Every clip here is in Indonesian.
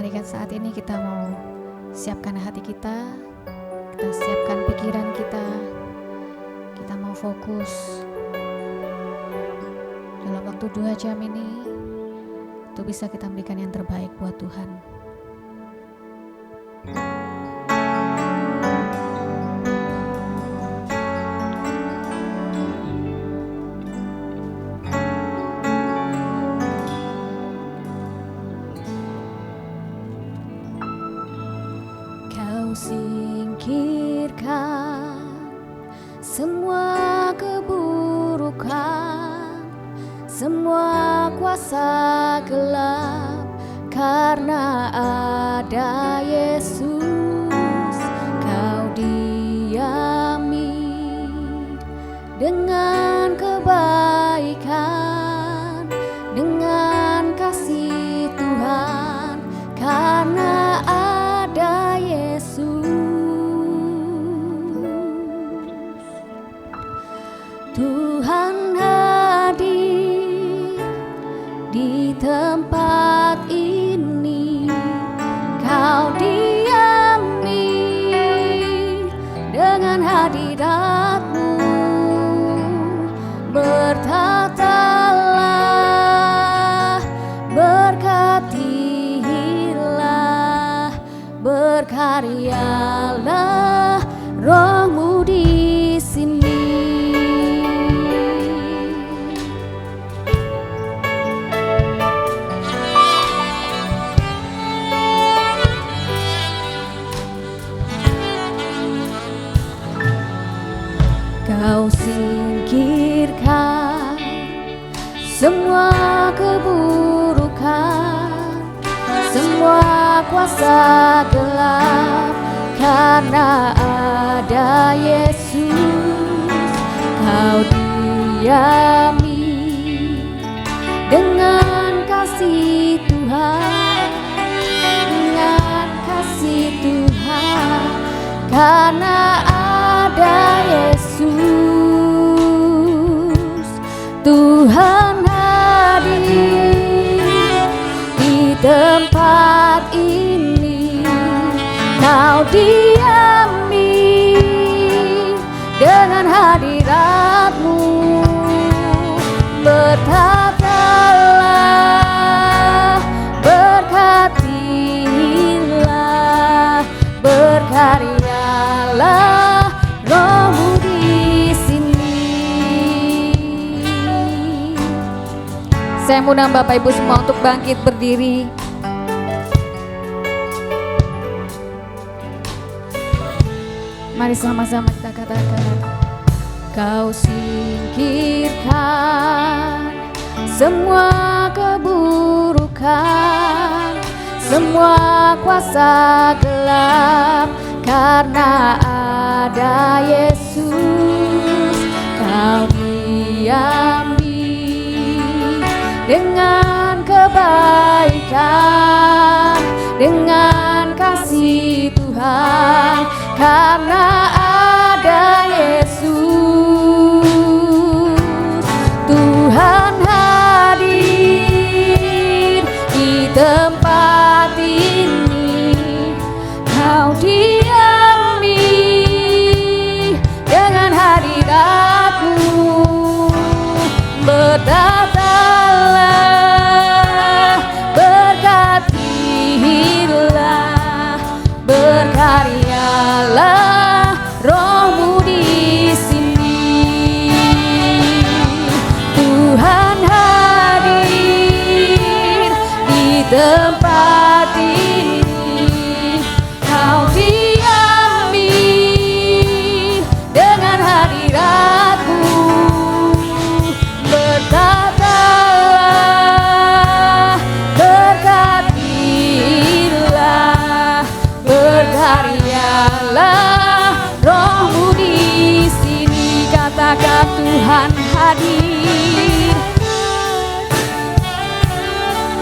Mari kan saat ini kita mau siapkan hati kita siapkan pikiran kita mau fokus dalam waktu 2 jam ini untuk bisa kita berikan yang terbaik buat Tuhan. Kau singkirkan semua keburukan, semua kuasa gelap, karena ada Yesus. Kau diami dengan kebaikan, dengan kasih Tuhan, karena ada Yesus. Tuhan hadir di tempat ini, Kau diami dengan hadirat-Mu. Bertatalah, berkatilah, berkaryalah Roh-Mu di sini. Kau singkirkan semua keburukan, semua kuasa gelap, karena ada Yesus. Kau diami dengan kasih Tuhan, dengan kasih Tuhan, karena ada Yesus. Tuhan hadir di tempat ini, Kau diami dengan hadirat-Mu. Bertatalah, berkatilah, berkaryalah Roh-Mu di sini. Saya mengundang Bapak Ibu semua untuk bangkit berdiri. Mari sama-sama kita katakan, Kau singkirkan semua keburukan, semua kuasa gelap, karena ada Yesus. Kau diami dengan kebaikan, dengan kasih Tuhan, karena ada Yesus. Tuhan hadir di tempat ini, Kau diami dengan hadirat-Mu. Bertatalah, berkatilah, berkaryalah Roh-Mu di sini. Tuhan hadir di tempat ini, Kau diami dengan hadirat-Mu. Bertatalah, berkatilah, berkaryalah Roh-Mu di sini. Katakan, Tuhan hadir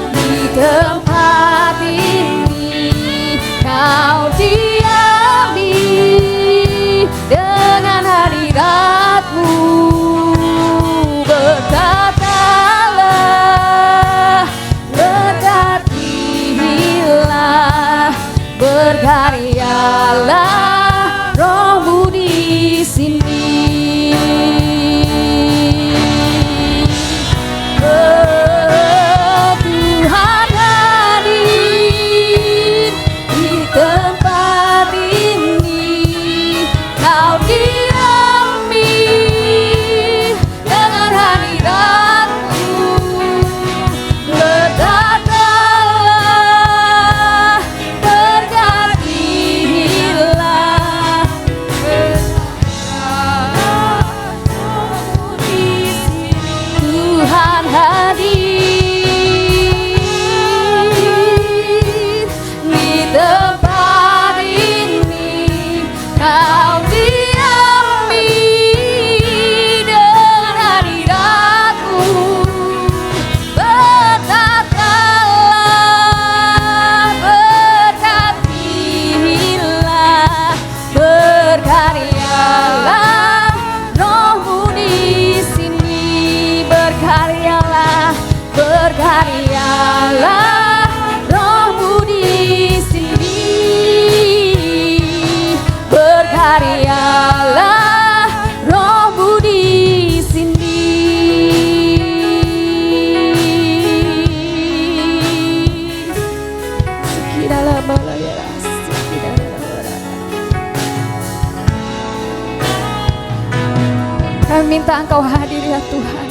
di tempat ini, Kau diami dengan hadirat-Mu. Berkatalah, berkatilah, minta Engkau hadir ya Tuhan.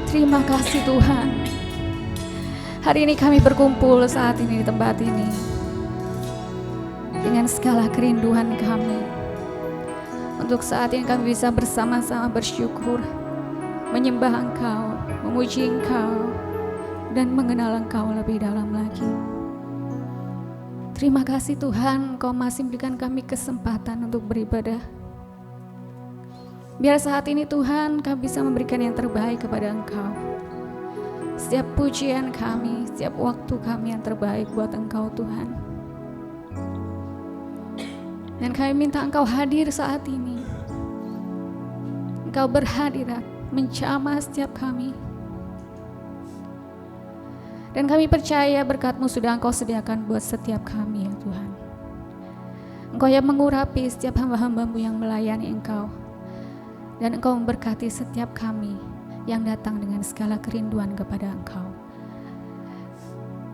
Terima kasih Tuhan. Hari ini kami berkumpul saat ini di tempat ini dengan segala kerinduan kami. Untuk saat ini kami bisa bersama-sama bersyukur, menyembah Engkau, memuji Engkau, dan mengenal Engkau lebih dalam lagi. Terima kasih Tuhan, Engkau masih memberikan kami kesempatan untuk beribadah. Biar saat ini Tuhan kami bisa memberikan yang terbaik kepada Engkau. Setiap pujian kami, setiap waktu kami yang terbaik buat Engkau Tuhan. Dan kami minta Engkau hadir saat ini. Engkau berhadirat menjamah setiap kami. Dan kami percaya berkat-Mu sudah Engkau sediakan buat setiap kami ya Tuhan. Engkau yang mengurapi setiap hamba-hamba-Mu yang melayani Engkau. Dan Engkau memberkati setiap kami yang datang dengan segala kerinduan kepada Engkau.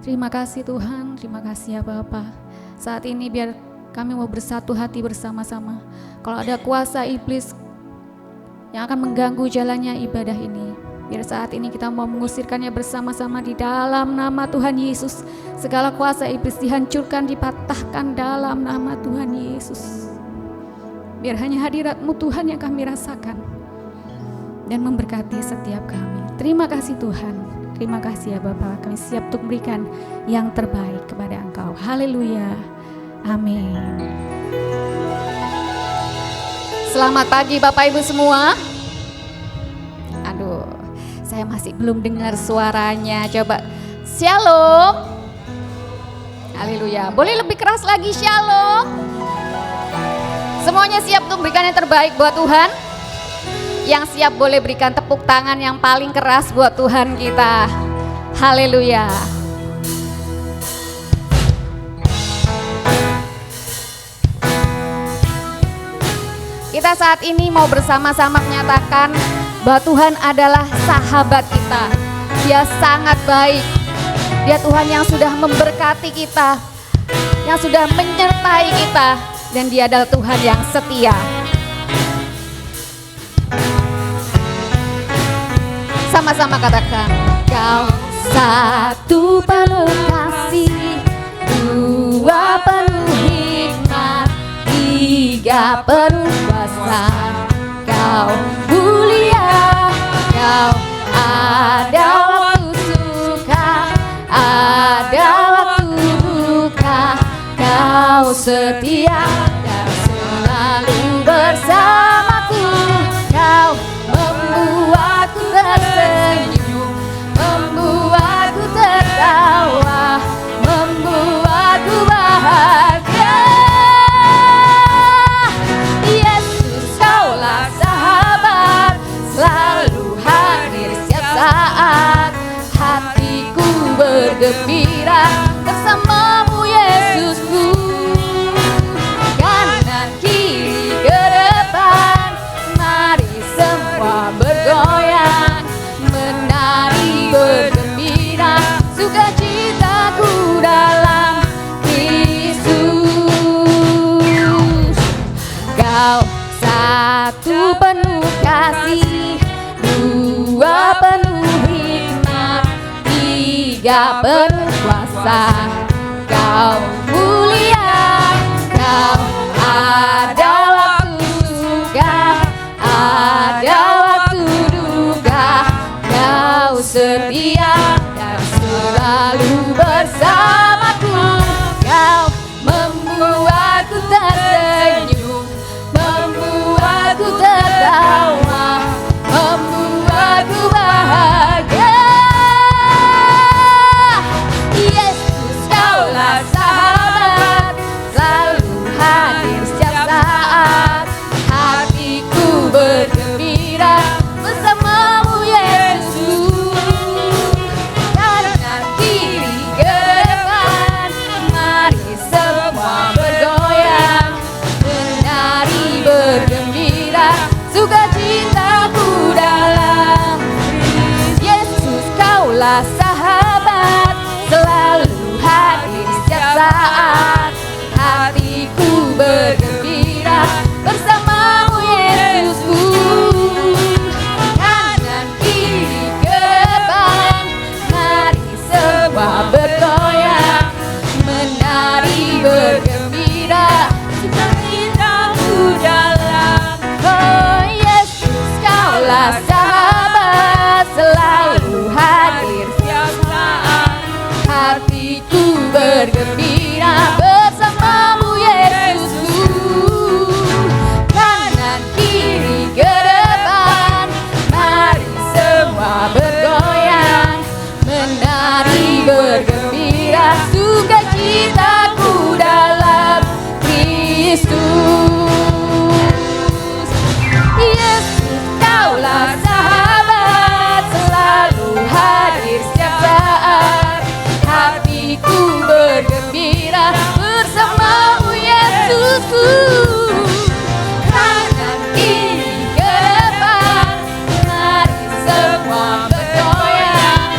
Terima kasih Tuhan, terima kasih ya Bapa. Saat ini biar kami mau bersatu hati bersama-sama. Kalau ada kuasa iblis yang akan mengganggu jalannya ibadah ini, biar saat ini kita mau mengusirkannya bersama-sama di dalam nama Tuhan Yesus. Segala kuasa iblis dihancurkan, dipatahkan dalam nama Tuhan Yesus. Biar hanya hadirat-Mu Tuhan yang kami rasakan dan memberkati setiap kami. Terima kasih Tuhan. Terima kasih ya Bapa. Kami siap untuk memberikan yang terbaik kepada Engkau. Haleluya. Amin. Selamat pagi Bapak Ibu semua. Aduh, saya masih belum dengar suaranya. Coba Shalom. Haleluya. Boleh lebih keras lagi Shalom. Semuanya siap untuk berikan yang terbaik buat Tuhan? Yang siap boleh berikan tepuk tangan yang paling keras buat Tuhan kita. Haleluya. Kita saat ini mau bersama-sama menyatakan bahwa Tuhan adalah sahabat kita. Dia sangat baik. Dia Tuhan yang sudah memberkati kita, yang sudah menyertai kita. Dan Dia adalah Tuhan yang setia. Sama-sama katakan, Kau satu penuh kasih, dua penuh hikmat, tiga penuh kuasa. Kau mulia, Kau ada waktu suka, ada waktu duka. Kau setia dan selalu bersamaku. Kau membuatku tersenyum, membuatku tertawa, membuatku bahagia. Yesus, Kaulah sahabat, selalu hadir setiap saat. Hatiku bergembira bersamamu Yesusku. Kanan kiri ke depan, mari semua bergoyang, menari bergembira, sukacitaku dalam Yesus. Kau satu penuh kasih, dua penuh hikmat, tiga penuh kuasa. Kau mulia, Kau ada waktu suka, ada waktu duka. Kau setia dan selalu bersamaku. Kau membuatku tersenyum, membuatku tertawa, membuatku bahagia. Yesus, Kaulah sahabat, dalam. Oh Yesus, Kaulah sahabat, selalu hadir Setiap saat hatiku bergembira bersamamu Yesusku. Kanan kiri ke depan, mari semua bergoyang, menari bergembira, sukacitaku dalam Kristus. Yesus, Kaulah sahabat, selalu hadir setiap saat, hatiku bergembira bersamamu Yesusku. Kanan kiri ke depan, mari semua bergoyang,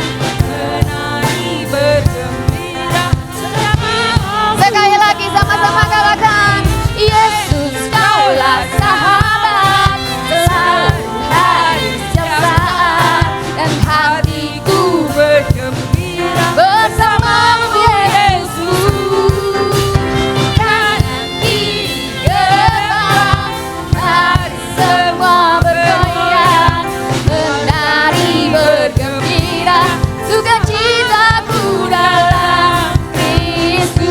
menari bergembira bersamamu. sekali lagi sama-sama katakan, Yesus, Kaulah sahabat, selalu hadir setiap saat, dan hatiku Bergembira bersamamu Yesus. Kanan kiri ke depan, mari semua bergoyang, menari bergembira, sukacitaku dalam Kristus,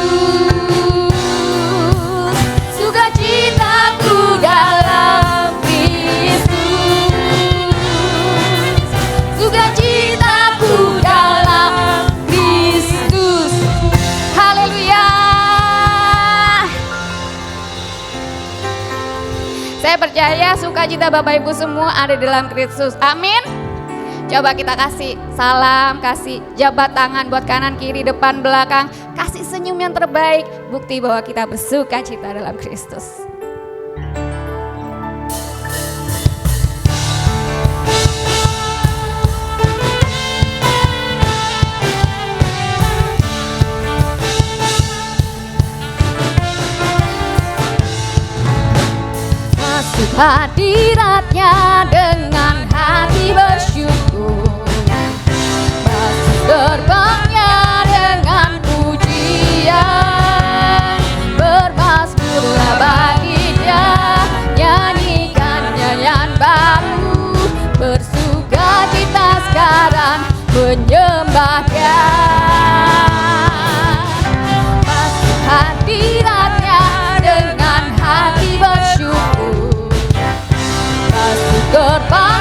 sukacitaku dalam Kristus, sukacitaku dalam Kristus. Haleluya. Saya percaya sukacita Bapak Ibu semua ada di dalam Kristus. Amin. Coba kita kasih salam, kasih jabat tangan buat kanan, kiri, depan, belakang. Kasih senyum yang terbaik, bukti bahwa kita bersukacita dalam Kristus. Masuk hadiratnya dengan hati bersyukur, masuk gerbangnya dengan pujian, bermazmurlah bagi Dia, nyanyikan nyanyian baru, bersukacita sekarang menyembah Dia. Masuk hadiratnya dengan hati bersyukur, masuk gerbang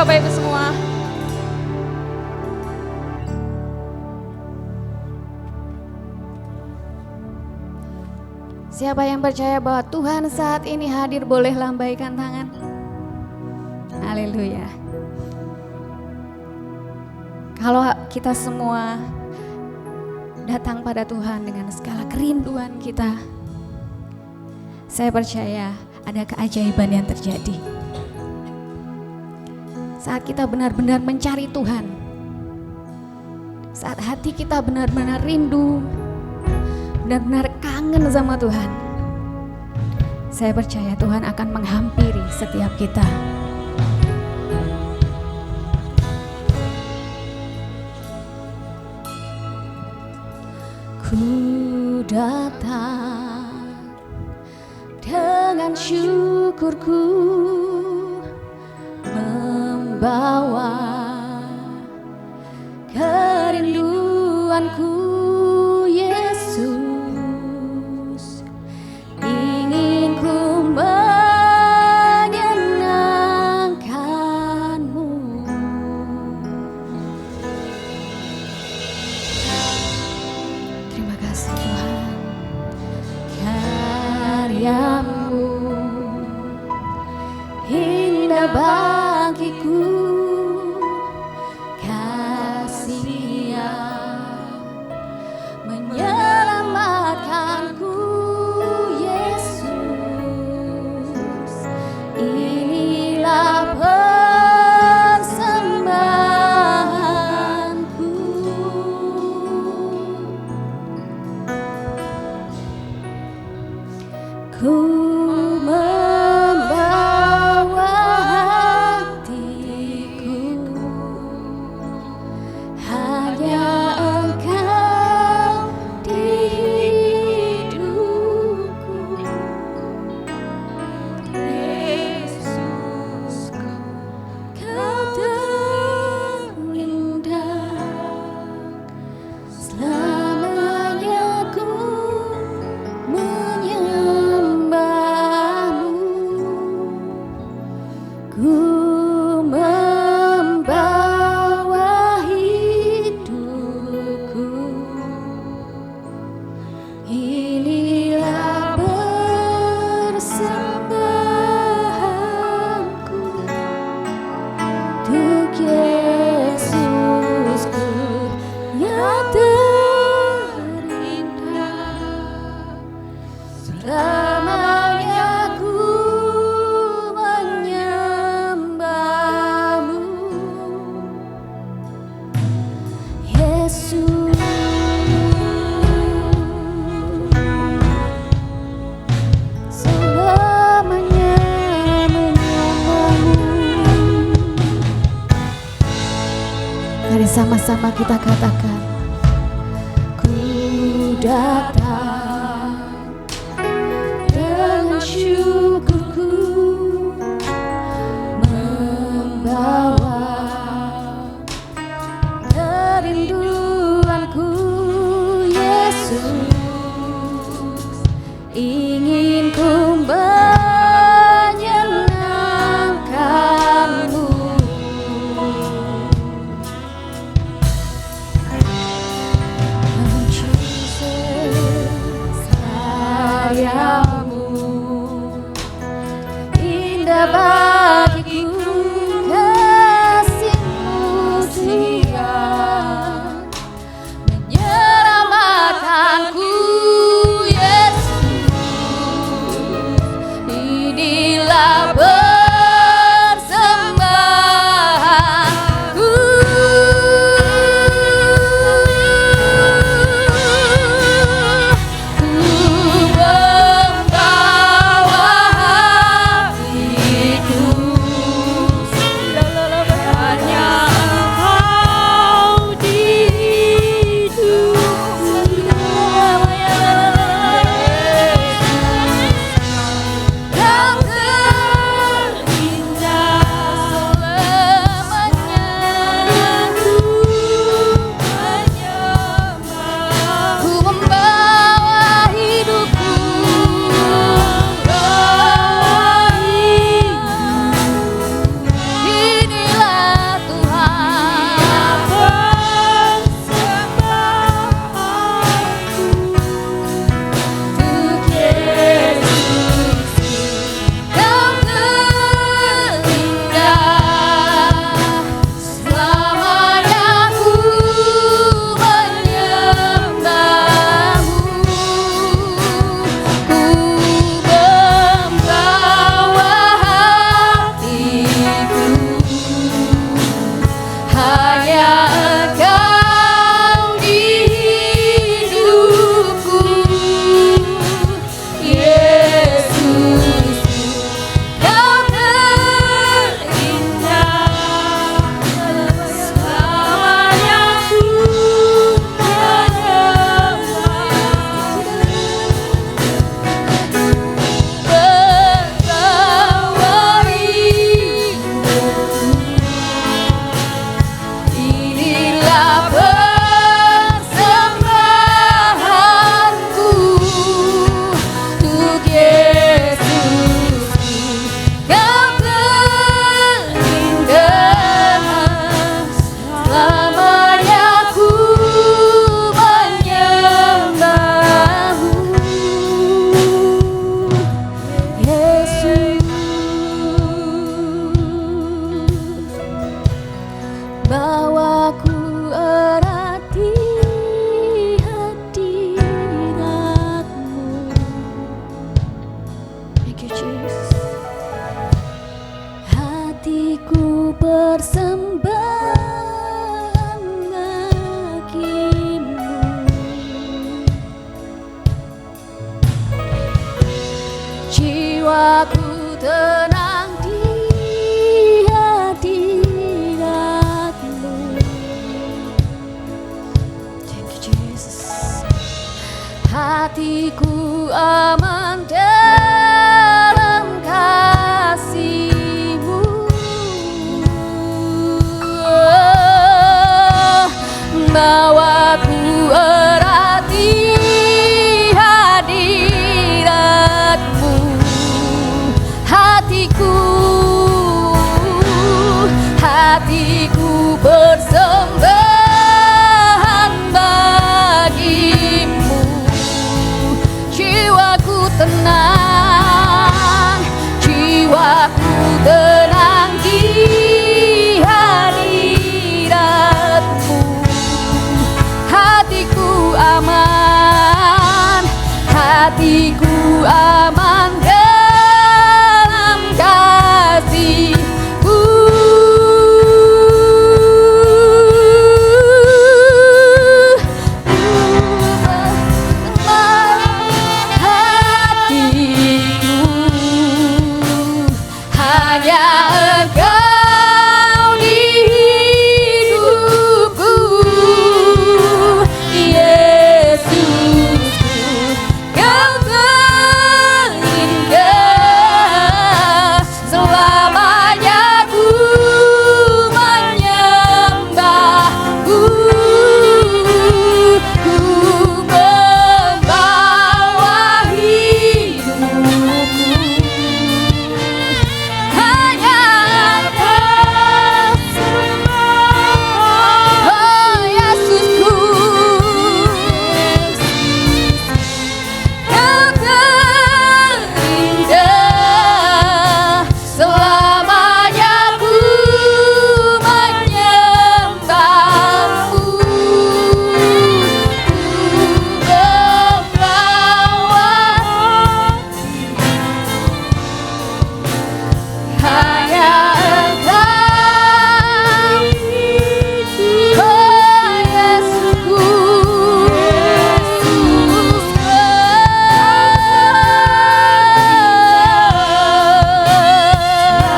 Bapak Ibu semua. Siapa yang percaya bahwa Tuhan saat ini hadir boleh lambaikan tangan. Haleluya. Kalau kita semua datang pada Tuhan dengan segala kerinduan kita, saya percaya ada keajaiban yang terjadi. Saat kita benar-benar mencari Tuhan, saat hati kita benar-benar rindu, benar-benar kangen sama Tuhan, saya percaya Tuhan akan menghampiri setiap kita. Ku datang dengan syukurku, membawa kerinduanku, Yesus. Ingin ku menyenangkan-Mu. Terima kasih Tuhan. Karya-Mu indah bagiku, kasih-Nya menyelamatkanku, Yesus. Inilah persembahanku. Ku membawa hatiku, hanya Engkau di hidupku, Yesus. Kau terindah, selamanya ku menyembah-Mu. Ku membawa hidupku, inilah persembahanku untuk Yesusku yang terindah. Selamanya ku menyembah-Mu, Yesus. Selamanya menyembah-Mu. Mari sama-sama kita katakan, ku datang dengan syukurku, membawa kerinduanku, Yesus. Ingin ku menyenangkan-Mu. Oh, Jesus. Jiwaku tenang di hadirat-Mu. Thank you Jesus. Hatiku aman dalam kasih-Mu. Bawaku erat di hadirat-Mu. Hatiku persembahan bagi-Mu. Jiwaku tenang di hadirat-Mu. Hatiku aman dalam kasih-Mu. Hatiku hanya Engkau di hidupku, Yesusku, Kau terindah. Selamanya ku menyembah-Mu, ku membawa hidupku hanya Engkau semua. Oh Yesusku, Kau terindah. Selamanya ku menyembah-Mu, ku membawa hanya Engkau, oh Yesusku.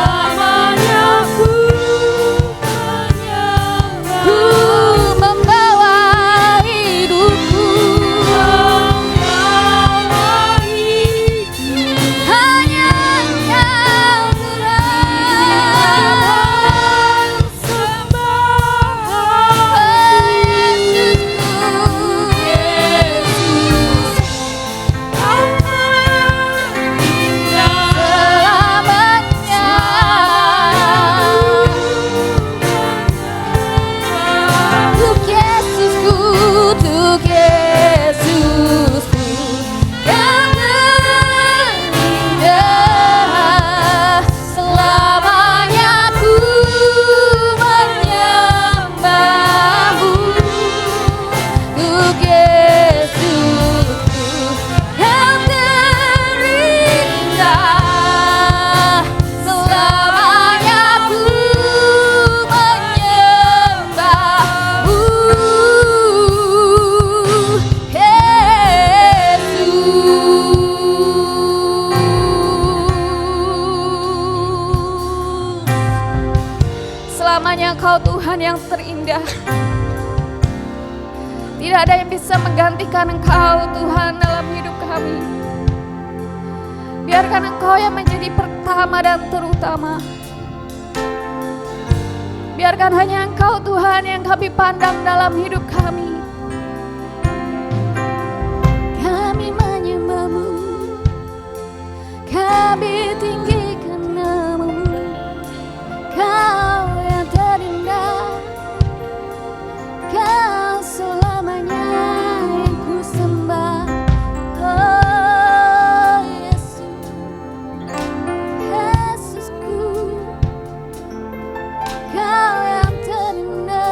Selamanya ku membawa hidupku hanya Engkau Untuk Yesusku, untuk Yesusku, Kau terindah. Selamanya ku menyembah-Mu, untuk Yesusku, Kau terindah. Selamanya ku menyembah-Mu, Yesus. Selamanya Kau Tuhan yang terindah. Tidak ada yang bisa menggantikan Engkau Tuhan dalam hidup kami. Biarkan Engkau yang menjadi pertama dan terutama. Biarkan hanya Engkau Tuhan yang kami pandang dalam hidup kami. Kami menyembah-Mu, kami tinggikan nama-Mu. Kau yang terindah, Kau selamanya yang ku sembah. Oh Yesus, Yesusku, Kau yang terindah.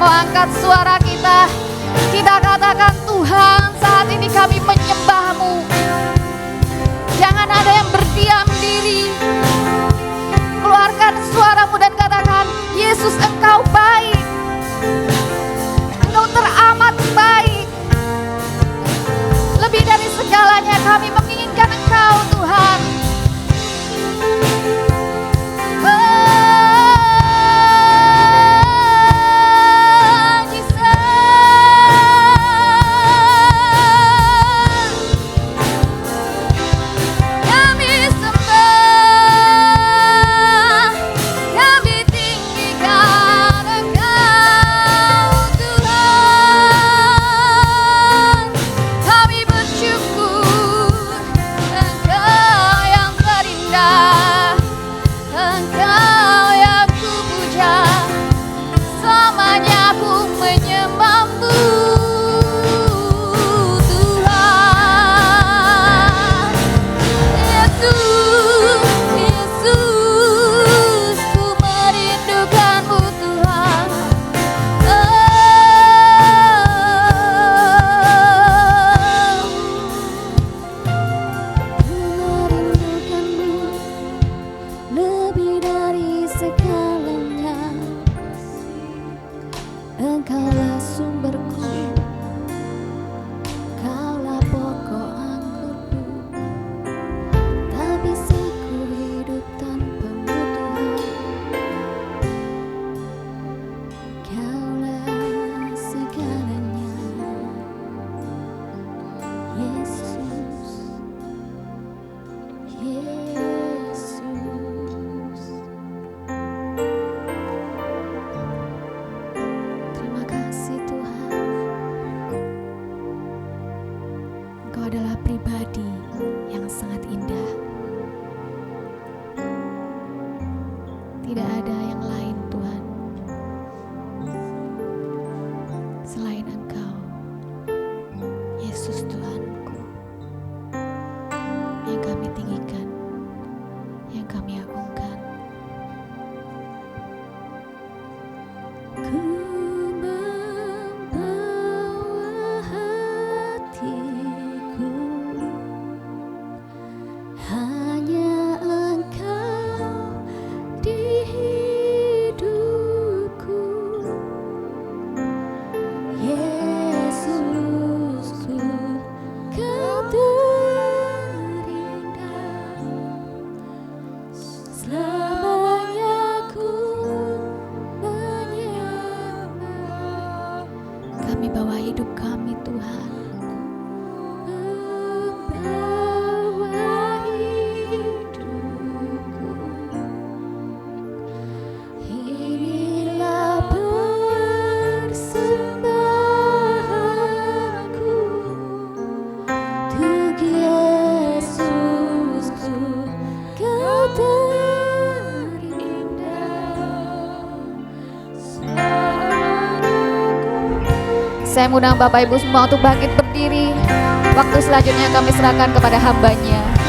mau angkat suara kita. Kita katakan, Tuhan, saat ini kami menyembah-Mu. Jangan ada yang berdiam diri. Keluarkan suaramu dan katakan, Yesus, Engkau baik. Engkau teramat baik. Lebih dari segalanya kami menginginkan Engkau, Tuhan. Saya mengundang Bapak Ibu semua untuk bangkit berdiri. Waktu selanjutnya kami serahkan kepada hamba-Nya.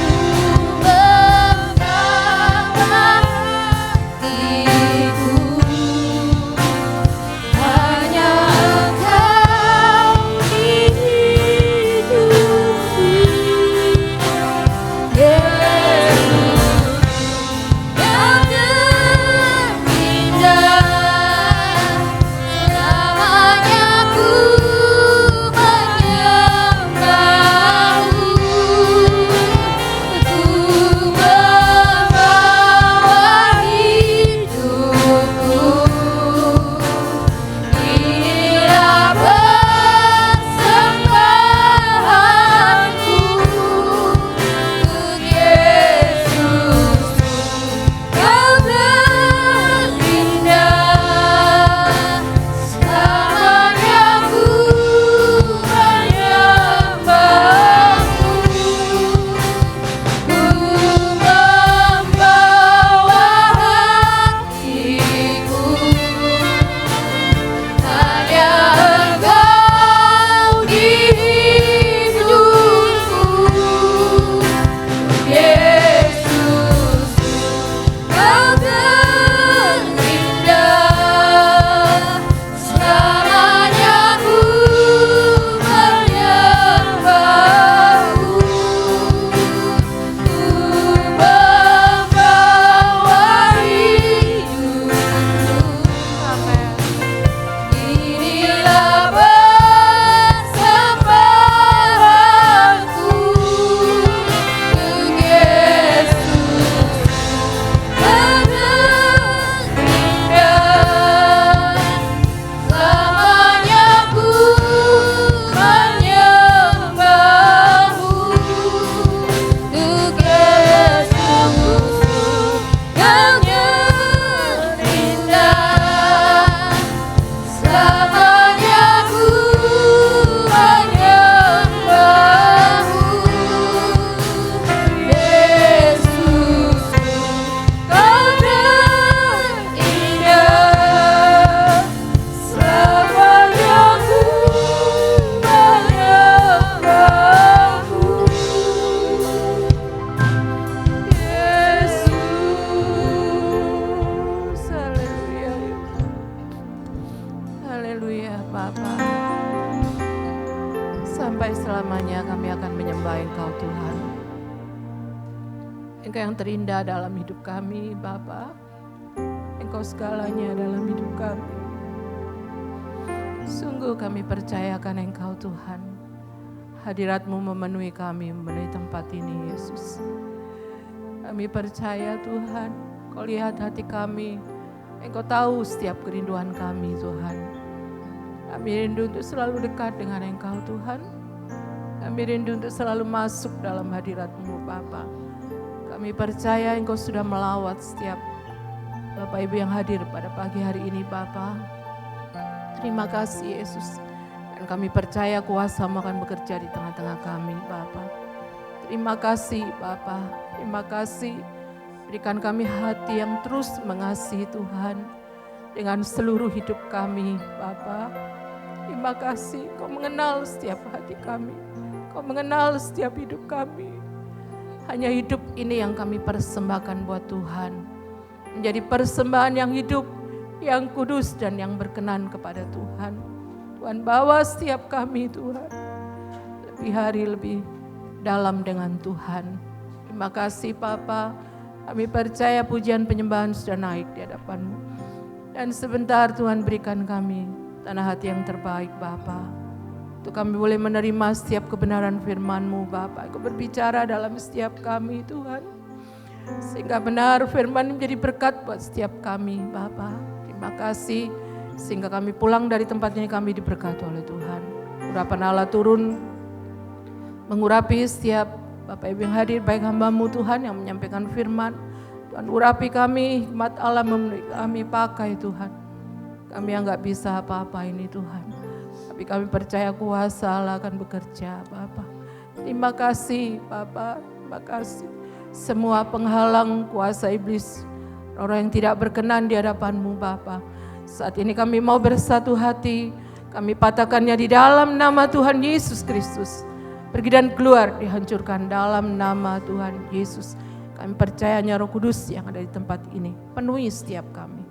Engkau yang terindah dalam hidup kami, Bapa. Engkau segalanya dalam hidup kami. Sungguh kami percayakan Engkau Tuhan. Hadirat-Mu memenuhi kami, memenuhi tempat ini, Yesus. Kami percaya Tuhan, Kau lihat hati kami. Engkau tahu setiap kerinduan kami, Tuhan. Kami rindu untuk selalu dekat dengan Engkau, Tuhan. Kami rindu untuk selalu masuk dalam hadirat-Mu, Bapa. Kami percaya Engkau sudah melawat setiap Bapak Ibu yang hadir pada pagi hari ini, Bapa. Terima kasih, Yesus. Dan kami percaya kuasa-Mu akan bekerja di tengah-tengah kami, Bapa. Terima kasih, Bapa. Terima kasih. Berikan kami hati yang terus mengasihi Tuhan dengan seluruh hidup kami, Bapa. Terima kasih, Kau mengenal setiap hati kami. Kau mengenal setiap hidup kami. Hanya hidup ini yang kami persembahkan buat Tuhan. Menjadi persembahan yang hidup, yang kudus dan yang berkenan kepada Tuhan. Tuhan bawa setiap kami, Tuhan. Lebih hari lebih dalam dengan Tuhan. Terima kasih, Bapa. Kami percaya pujian penyembahan sudah naik di hadapan-Mu. Dan sebentar Tuhan berikan kami tanah hati yang terbaik, Bapa. Untuk kami boleh menerima setiap kebenaran firman-Mu, Bapa. Engkau berbicara dalam setiap kami, Tuhan. Sehingga benar firman menjadi berkat buat setiap kami, Bapa. Terima kasih. Sehingga kami pulang dari tempat ini kami diberkati oleh Tuhan. Urapan Allah turun mengurapi setiap Bapak Ibu yang hadir, baik hamba-Mu Tuhan yang menyampaikan firman. Tuhan urapi kami, hikmat Allah memenuhi kami, pakai Tuhan. Kami yang gak bisa apa-apa ini Tuhan. Tapi kami percaya kuasa Allah akan bekerja, Bapa. Terima kasih, Bapa. Terima kasih. Semua penghalang kuasa iblis, orang yang tidak berkenan di hadapan-Mu, Bapa. Saat ini kami mau bersatu hati. Kami patahkannya di dalam nama Tuhan Yesus Kristus. Pergi dan keluar, dihancurkan dalam nama Tuhan Yesus. Kami percayanya Roh Kudus yang ada di tempat ini. Penuhi setiap kami.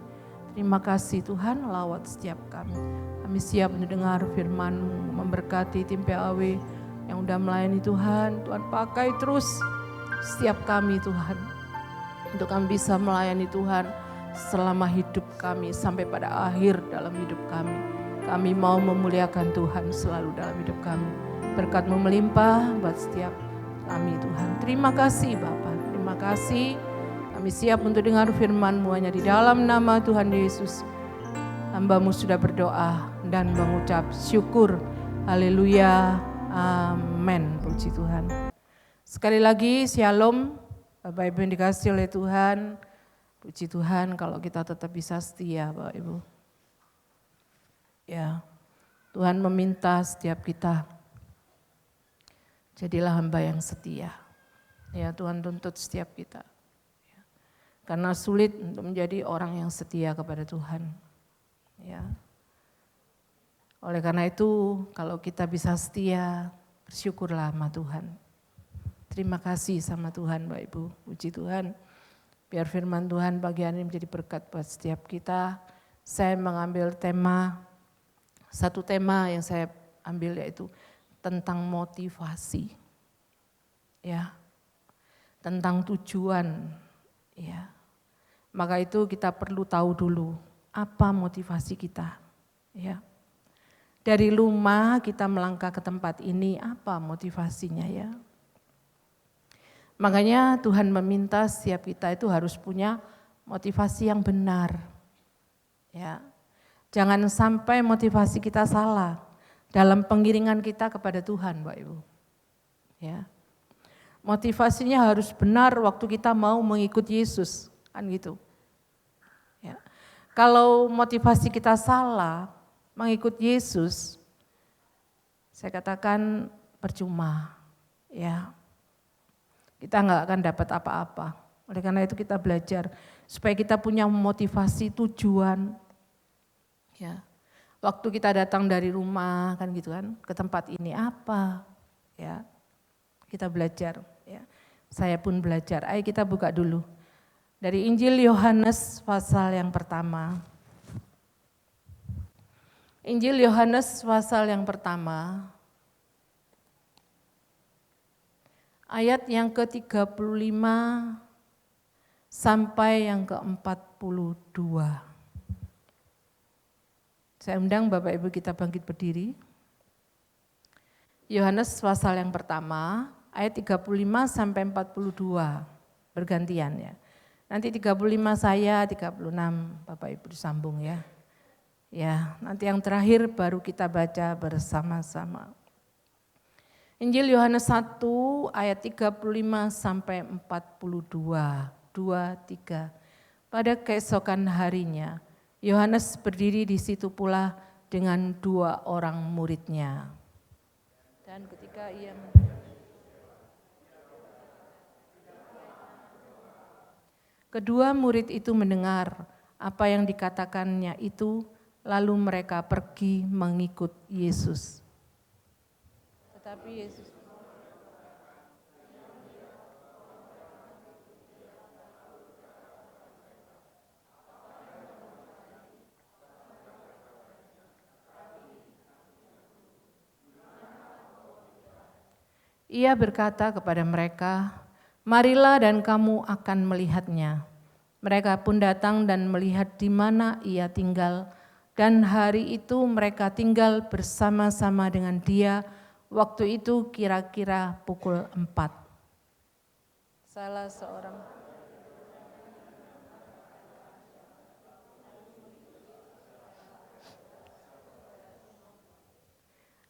Terima kasih Tuhan, lawat setiap kami. Kami siap mendengar firman-Mu, memberkati tim PAW yang udah melayani Tuhan. Tuhan pakai terus setiap kami Tuhan. Untuk kami bisa melayani Tuhan selama hidup kami sampai pada akhir dalam hidup kami. Kami mau memuliakan Tuhan selalu dalam hidup kami. Berkat-Mu melimpah buat setiap kami Tuhan. Terima kasih Bapa, terima kasih. Kami siap untuk dengar firman-Mu hanya di dalam nama Tuhan Yesus. Hamba-Mu sudah berdoa dan mengucap syukur. Haleluya, amin. Puji Tuhan. Sekali lagi shalom Bapak Ibu yang dikasihi oleh Tuhan. Puji Tuhan kalau kita tetap bisa setia Bapak Ibu. Ya, Tuhan meminta setiap kita, jadilah hamba yang setia. Ya, Tuhan tuntut setiap kita. Ya. Karena sulit untuk menjadi orang yang setia kepada Tuhan. Ya. Oleh karena itu, kalau kita bisa setia, bersyukurlah sama Tuhan. Terima kasih sama Tuhan, Bapak Ibu. Puji Tuhan. Biar firman Tuhan bagian ini menjadi berkat buat setiap kita. Saya mengambil satu tema yang saya ambil yaitu tentang motivasi. Ya. Tentang tujuan. Ya. Maka itu kita perlu tahu dulu apa motivasi kita. Ya. Dari rumah kita melangkah ke tempat ini, apa motivasinya ya? Makanya Tuhan meminta setiap kita itu harus punya motivasi yang benar. Ya. Jangan sampai motivasi kita salah dalam pengiringan kita kepada Tuhan, Bapak Ibu. Ya. Motivasinya harus benar waktu kita mau mengikut Yesus, kan gitu. Ya. Kalau motivasi kita salah, mengikut Yesus, saya katakan percuma, ya. Kita nggak akan dapat apa-apa. Oleh karena itu kita belajar supaya kita punya motivasi tujuan. Ya, waktu kita datang dari rumah kan gitu kan ke tempat ini apa, ya. Kita belajar. Ya. Saya pun belajar. Ayo kita buka dulu dari Injil Yohanes pasal yang pertama. Injil Yohanes pasal yang pertama, ayat yang ke-35 sampai yang ke-42. Saya undang Bapak Ibu kita bangkit berdiri. Yohanes pasal yang pertama, ayat 35 sampai 42, bergantian ya. Nanti 35 saya, 36 Bapak Ibu disambung ya. Ya, nanti yang terakhir baru kita baca bersama-sama. Injil Yohanes 1 ayat 35 sampai 42, 2-3. Pada keesokan harinya, Yohanes berdiri di situ pula dengan 2 orang muridnya. Dan ketika kedua murid itu mendengar apa yang dikatakannya itu, lalu mereka pergi mengikut Yesus. Tetapi Yesus Ia berkata kepada mereka, "Marilah dan kamu akan melihatnya." Mereka pun datang dan melihat di mana ia tinggal, dan hari itu mereka tinggal bersama-sama dengan dia. Waktu itu kira-kira pukul 4. Salah seorang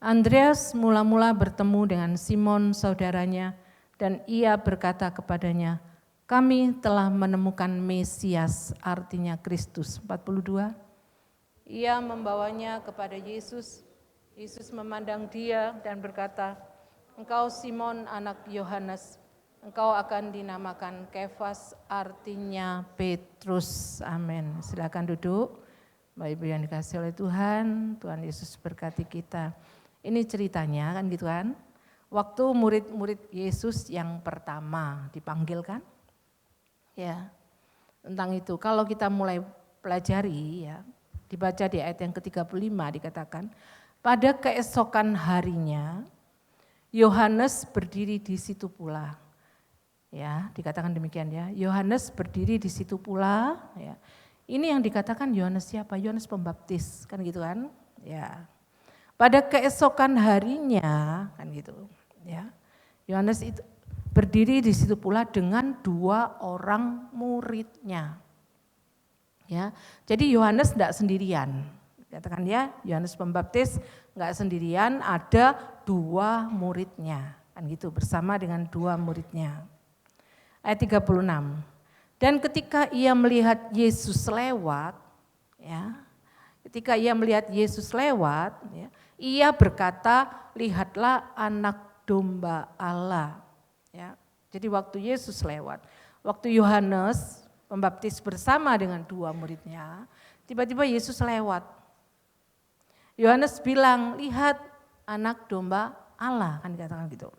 Andreas mula-mula bertemu dengan Simon saudaranya dan ia berkata kepadanya, "Kami telah menemukan Mesias," artinya Kristus. 42. Ia membawanya kepada Yesus. Yesus memandang dia dan berkata, "Engkau Simon anak Yohanes, engkau akan dinamakan Kefas," artinya Petrus. Amin. Silakan duduk. Bapak Ibu yang dikasihi oleh Tuhan, Tuhan Yesus berkati kita. Ini ceritanya kan gitu kan. Waktu murid-murid Yesus yang pertama dipanggil kan. Ya. Tentang itu kalau kita mulai pelajari ya, dibaca di ayat yang ke-35 dikatakan, pada keesokan harinya Yohanes berdiri di situ pula. Ya, dikatakan demikian ya. Yohanes berdiri di situ pula, ya. Ini yang dikatakan Yohanes siapa? Yohanes Pembaptis, kan gitu kan? Ya. Pada keesokan harinya, kan gitu, ya. Yohanes itu berdiri di situ pula dengan 2 orang muridnya. Ya. Jadi Yohanes tidak sendirian. Katakan ya, Yohanes Pembaptis enggak sendirian, ada 2 muridnya. Kan gitu, bersama dengan 2 muridnya. Ayat 36. Dan ketika ia melihat Yesus lewat, ya. Ketika ia melihat Yesus lewat, ya, ia berkata, "Lihatlah anak domba Allah." Ya. Jadi waktu Yesus lewat, waktu Yohanes Pembaptis bersama dengan 2 muridnya, tiba-tiba Yesus lewat. Yohanes bilang, "Lihat anak domba Allah," kan dikatakan gitu.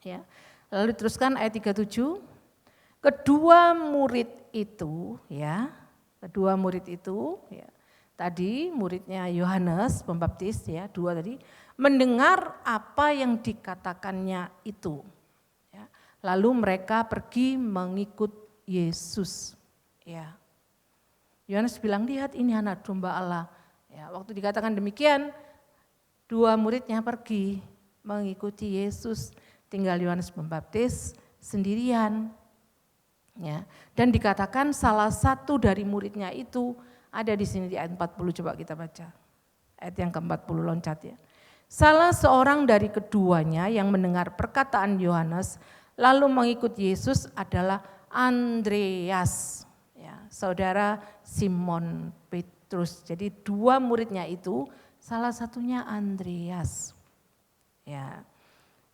Ya. Lalu teruskan ayat 37. Kedua murid itu, ya, tadi muridnya Yohanes Pembaptis ya, 2 tadi, mendengar apa yang dikatakannya itu. Ya. Lalu mereka pergi mengikut Yesus. Ya. Yohanes bilang, "Lihat ini anak domba Allah." Ya, waktu dikatakan demikian, 2 muridnya pergi mengikuti Yesus. Tinggal Yohanes Pembaptis sendirian. Ya. Dan dikatakan salah satu dari muridnya itu ada di sini di ayat 40, coba kita baca. Ayat yang ke-40 loncat ya. Salah seorang dari keduanya yang mendengar perkataan Yohanes lalu mengikut Yesus adalah Andreas, ya, saudara Simon Petrus. Jadi 2 muridnya itu salah satunya Andreas. Ya.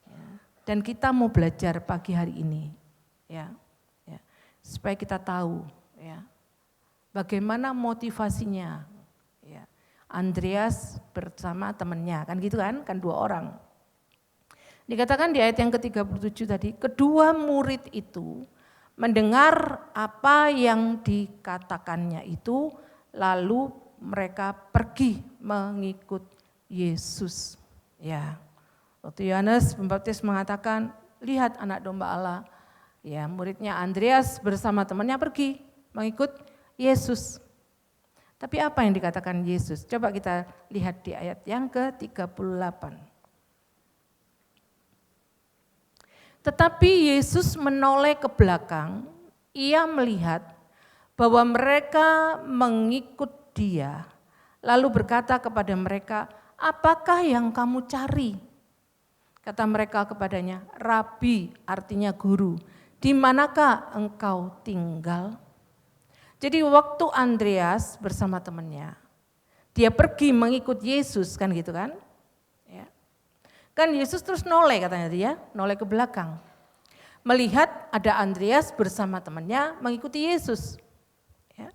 Ya. Dan kita mau belajar pagi hari ini, ya, ya, supaya kita tahu, ya, bagaimana motivasinya, ya. Andreas bersama temannya, kan gitu kan 2 orang. Dikatakan di ayat yang ke-37 tadi, kedua murid itu mendengar apa yang dikatakannya itu, lalu mereka pergi mengikut Yesus. Ya, waktu Yohanes Pembaptis mengatakan, lihat anak domba Allah. Ya, muridnya Andreas bersama temannya pergi mengikut Yesus. Tapi apa yang dikatakan Yesus? Coba kita lihat di ayat yang ke-38. Tetapi Yesus menoleh ke belakang, ia melihat bahwa mereka mengikut dia, lalu berkata kepada mereka, apakah yang kamu cari? Kata mereka kepadanya, Rabi, artinya guru, di manakah engkau tinggal? Jadi waktu Andreas bersama temannya, dia pergi mengikut Yesus, kan gitu kan? Ya. Kan Yesus terus noleh katanya dia, noleh ke belakang. Melihat ada Andreas bersama temannya mengikuti Yesus. Ya.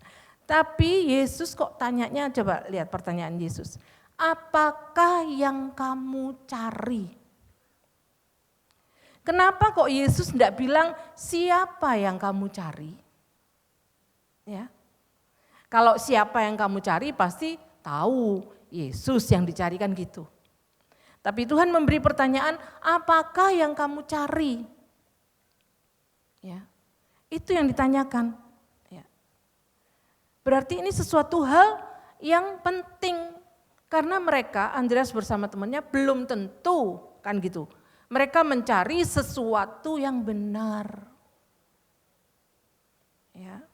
Tapi Yesus kok tanyanya, coba lihat pertanyaan Yesus. Apakah yang kamu cari? Kenapa kok Yesus tidak bilang siapa yang kamu cari? Ya. Kalau siapa yang kamu cari pasti tahu Yesus yang dicarikan gitu. Tapi Tuhan memberi pertanyaan, apakah yang kamu cari? Ya. Itu yang ditanyakan. Ya. Berarti ini sesuatu hal yang penting karena mereka Andreas bersama temannya belum tentu kan gitu. Mereka mencari sesuatu yang benar. Ya.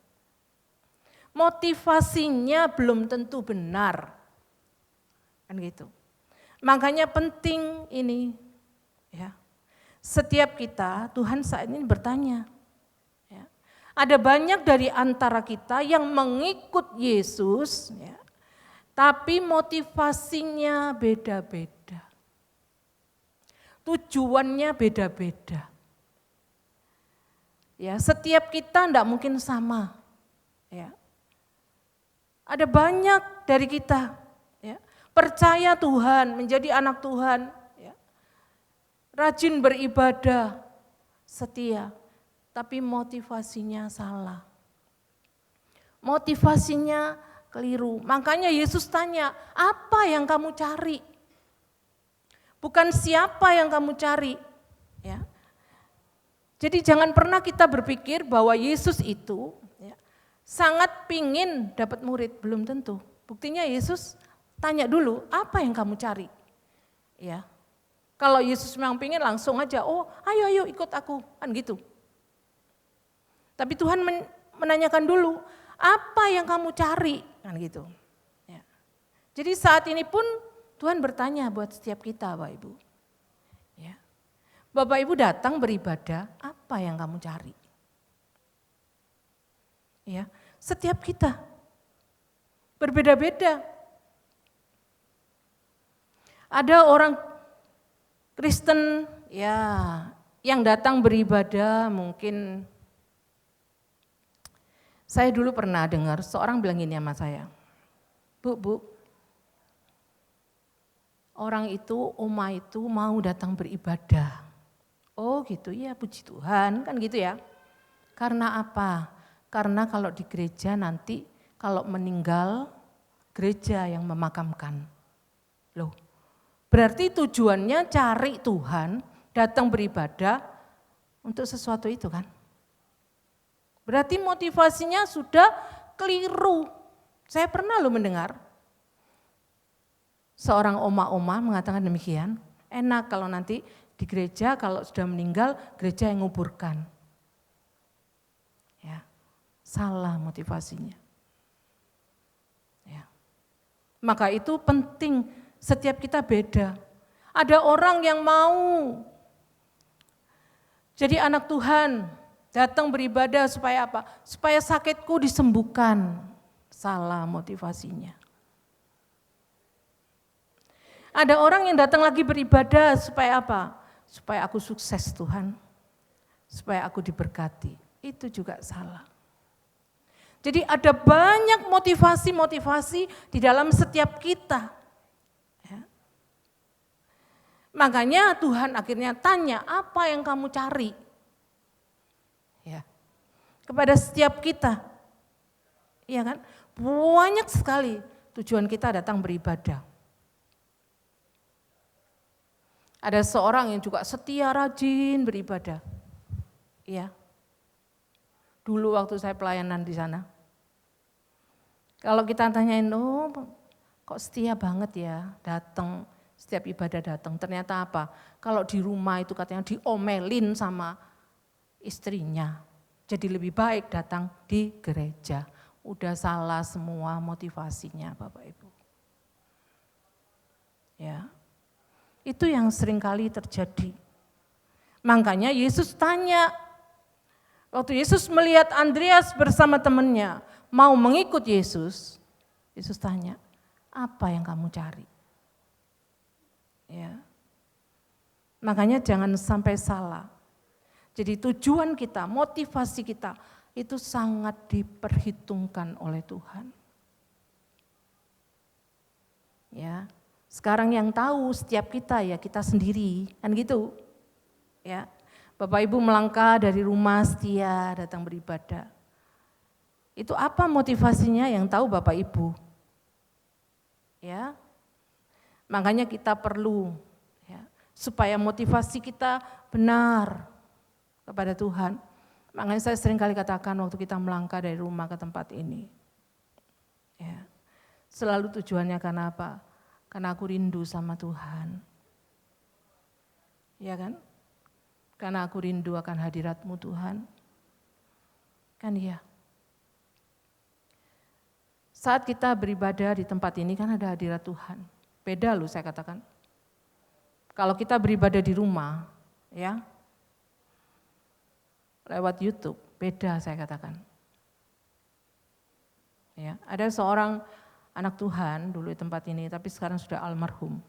Motivasinya belum tentu benar. Kan gitu. Makanya penting ini ya. Setiap kita Tuhan saat ini bertanya. Ya. Ada banyak dari antara kita yang mengikut Yesus ya, tapi motivasinya beda-beda. Tujuannya beda-beda. Ya, setiap kita tidak mungkin sama. Ya. Ada banyak dari kita ya, percaya Tuhan, menjadi anak Tuhan, ya, rajin beribadah, setia, tapi motivasinya salah. Motivasinya keliru. Makanya Yesus tanya, apa yang kamu cari? Bukan siapa yang kamu cari. Ya. Jadi jangan pernah kita berpikir bahwa Yesus itu ya, sangat pingin dapat murid, belum tentu. Buktinya Yesus tanya dulu, apa yang kamu cari? Ya. Kalau Yesus memang pingin langsung aja, oh ayo ikut aku, kan gitu. Tapi Tuhan menanyakan dulu, apa yang kamu cari? Kan gitu. Ya. Jadi saat ini pun Tuhan bertanya buat setiap kita Bapak Ibu. Ya. Bapak Ibu datang beribadah, apa yang kamu cari? Ya, setiap kita berbeda-beda. Ada orang Kristen ya yang datang beribadah mungkin saya dulu pernah dengar seorang bilang gini sama saya. Bu, orang itu, Oma itu mau datang beribadah. Oh gitu ya, puji Tuhan, kan gitu ya. Karena apa? Karena kalau di gereja nanti kalau meninggal gereja yang memakamkan. Loh, berarti tujuannya cari Tuhan, datang beribadah untuk sesuatu itu kan. Berarti motivasinya sudah keliru. Saya pernah loh mendengar seorang oma-oma mengatakan demikian, enak kalau nanti di gereja kalau sudah meninggal gereja yang nguburkan. Ya. Salah motivasinya. Ya. Maka itu penting, setiap kita beda. Ada orang yang mau jadi anak Tuhan, datang beribadah supaya apa? Supaya sakitku disembuhkan. Salah motivasinya. Ada orang yang datang lagi beribadah supaya apa? Supaya aku sukses Tuhan. Supaya aku diberkati. Itu juga salah. Jadi ada banyak motivasi-motivasi di dalam setiap kita. Ya. Makanya Tuhan akhirnya tanya, apa yang kamu cari? Ya. Kepada setiap kita. Iya kan? Banyak sekali tujuan kita datang beribadah. Ada seorang yang juga setia rajin beribadah. Ya. Dulu waktu saya pelayanan di sana. Kalau kita tanyain, oh kok setia banget ya, datang, setiap ibadah datang. Ternyata apa? Kalau di rumah itu katanya diomelin sama istrinya. Jadi lebih baik datang di gereja. Udah salah semua motivasinya Bapak Ibu. Ya. Itu yang seringkali terjadi. Makanya Yesus tanya, waktu Yesus melihat Andreas bersama temannya mau mengikut Yesus, Yesus tanya, apa yang kamu cari? Ya. Makanya jangan sampai salah. Jadi tujuan kita, motivasi kita itu sangat diperhitungkan oleh Tuhan. Ya. Sekarang yang tahu setiap kita ya kita sendiri, kan gitu. Ya. Bapak Ibu melangkah dari rumah setia datang beribadah. Itu apa motivasinya yang tahu Bapak Ibu? Ya. Makanya kita perlu ya, supaya motivasi kita benar kepada Tuhan. Makanya saya sering kali katakan waktu kita melangkah dari rumah ke tempat ini. Ya. Selalu tujuannya karena apa? Karena aku rindu sama Tuhan. Ya kan? Karena aku rindu akan hadirat-Mu Tuhan. Kan iya. Saat kita beribadah di tempat ini kan ada hadirat Tuhan. Beda loh saya katakan. Kalau kita beribadah di rumah, ya, lewat YouTube, beda saya katakan. Ya, ada seorang anak Tuhan dulu di tempat ini, tapi sekarang sudah almarhum.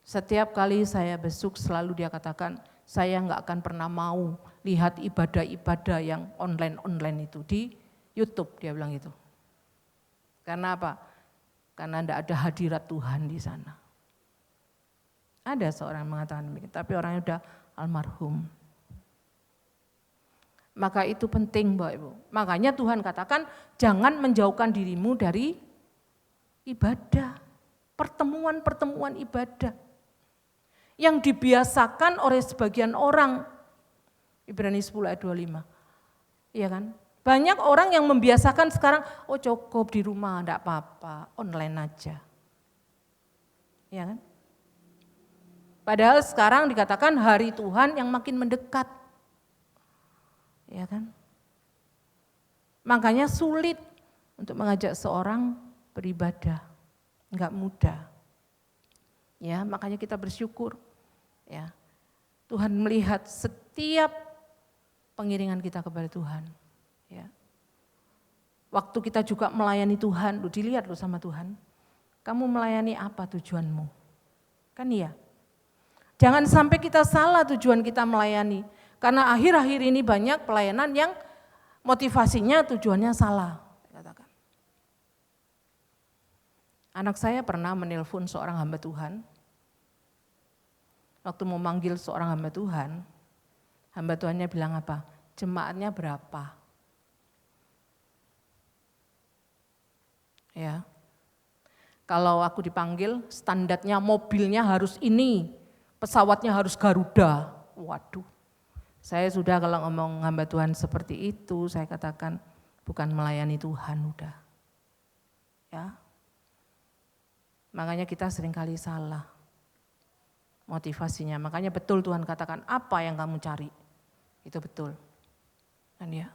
Setiap kali saya besuk selalu dia katakan, saya nggak akan pernah mau lihat ibadah-ibadah yang online itu di YouTube, dia bilang gitu. Karena apa? Karena enggak ada hadirat Tuhan di sana. Ada seorang yang mengatakan demikian, tapi orangnya udah almarhum. Maka itu penting Bapak Ibu. Makanya Tuhan katakan jangan menjauhkan dirimu dari ibadah. Pertemuan-pertemuan ibadah. Yang dibiasakan oleh sebagian orang. Ibrani 10 ayat 25. Iya kan? Banyak orang yang membiasakan sekarang, oh cukup di rumah, enggak apa-apa, online aja. Iya kan? Padahal sekarang dikatakan hari Tuhan yang makin mendekat. Ya kan? Makanya sulit untuk mengajak seorang beribadah, enggak mudah. Ya, makanya kita bersyukur. Ya, Tuhan melihat setiap pengiringan kita kepada Tuhan. Ya, waktu kita juga melayani Tuhan, dilihat loh sama Tuhan. Kamu melayani apa tujuanmu? Kan iya. Jangan sampai kita salah tujuan kita melayani. Karena akhir-akhir ini banyak pelayanan yang motivasinya tujuannya salah. Katakan. Anak saya pernah menelpon seorang hamba Tuhan. Waktu mau manggil seorang hamba Tuhannya bilang apa? Jemaatnya berapa? Ya. Kalau aku dipanggil, standarnya mobilnya harus ini, pesawatnya harus Garuda. Waduh. Saya sudah kalau ngomong hamba Tuhan seperti itu, saya katakan bukan melayani Tuhan udah. Ya. Makanya kita seringkali salah motivasinya. Makanya betul Tuhan katakan apa yang kamu cari. Itu betul. Kan ya.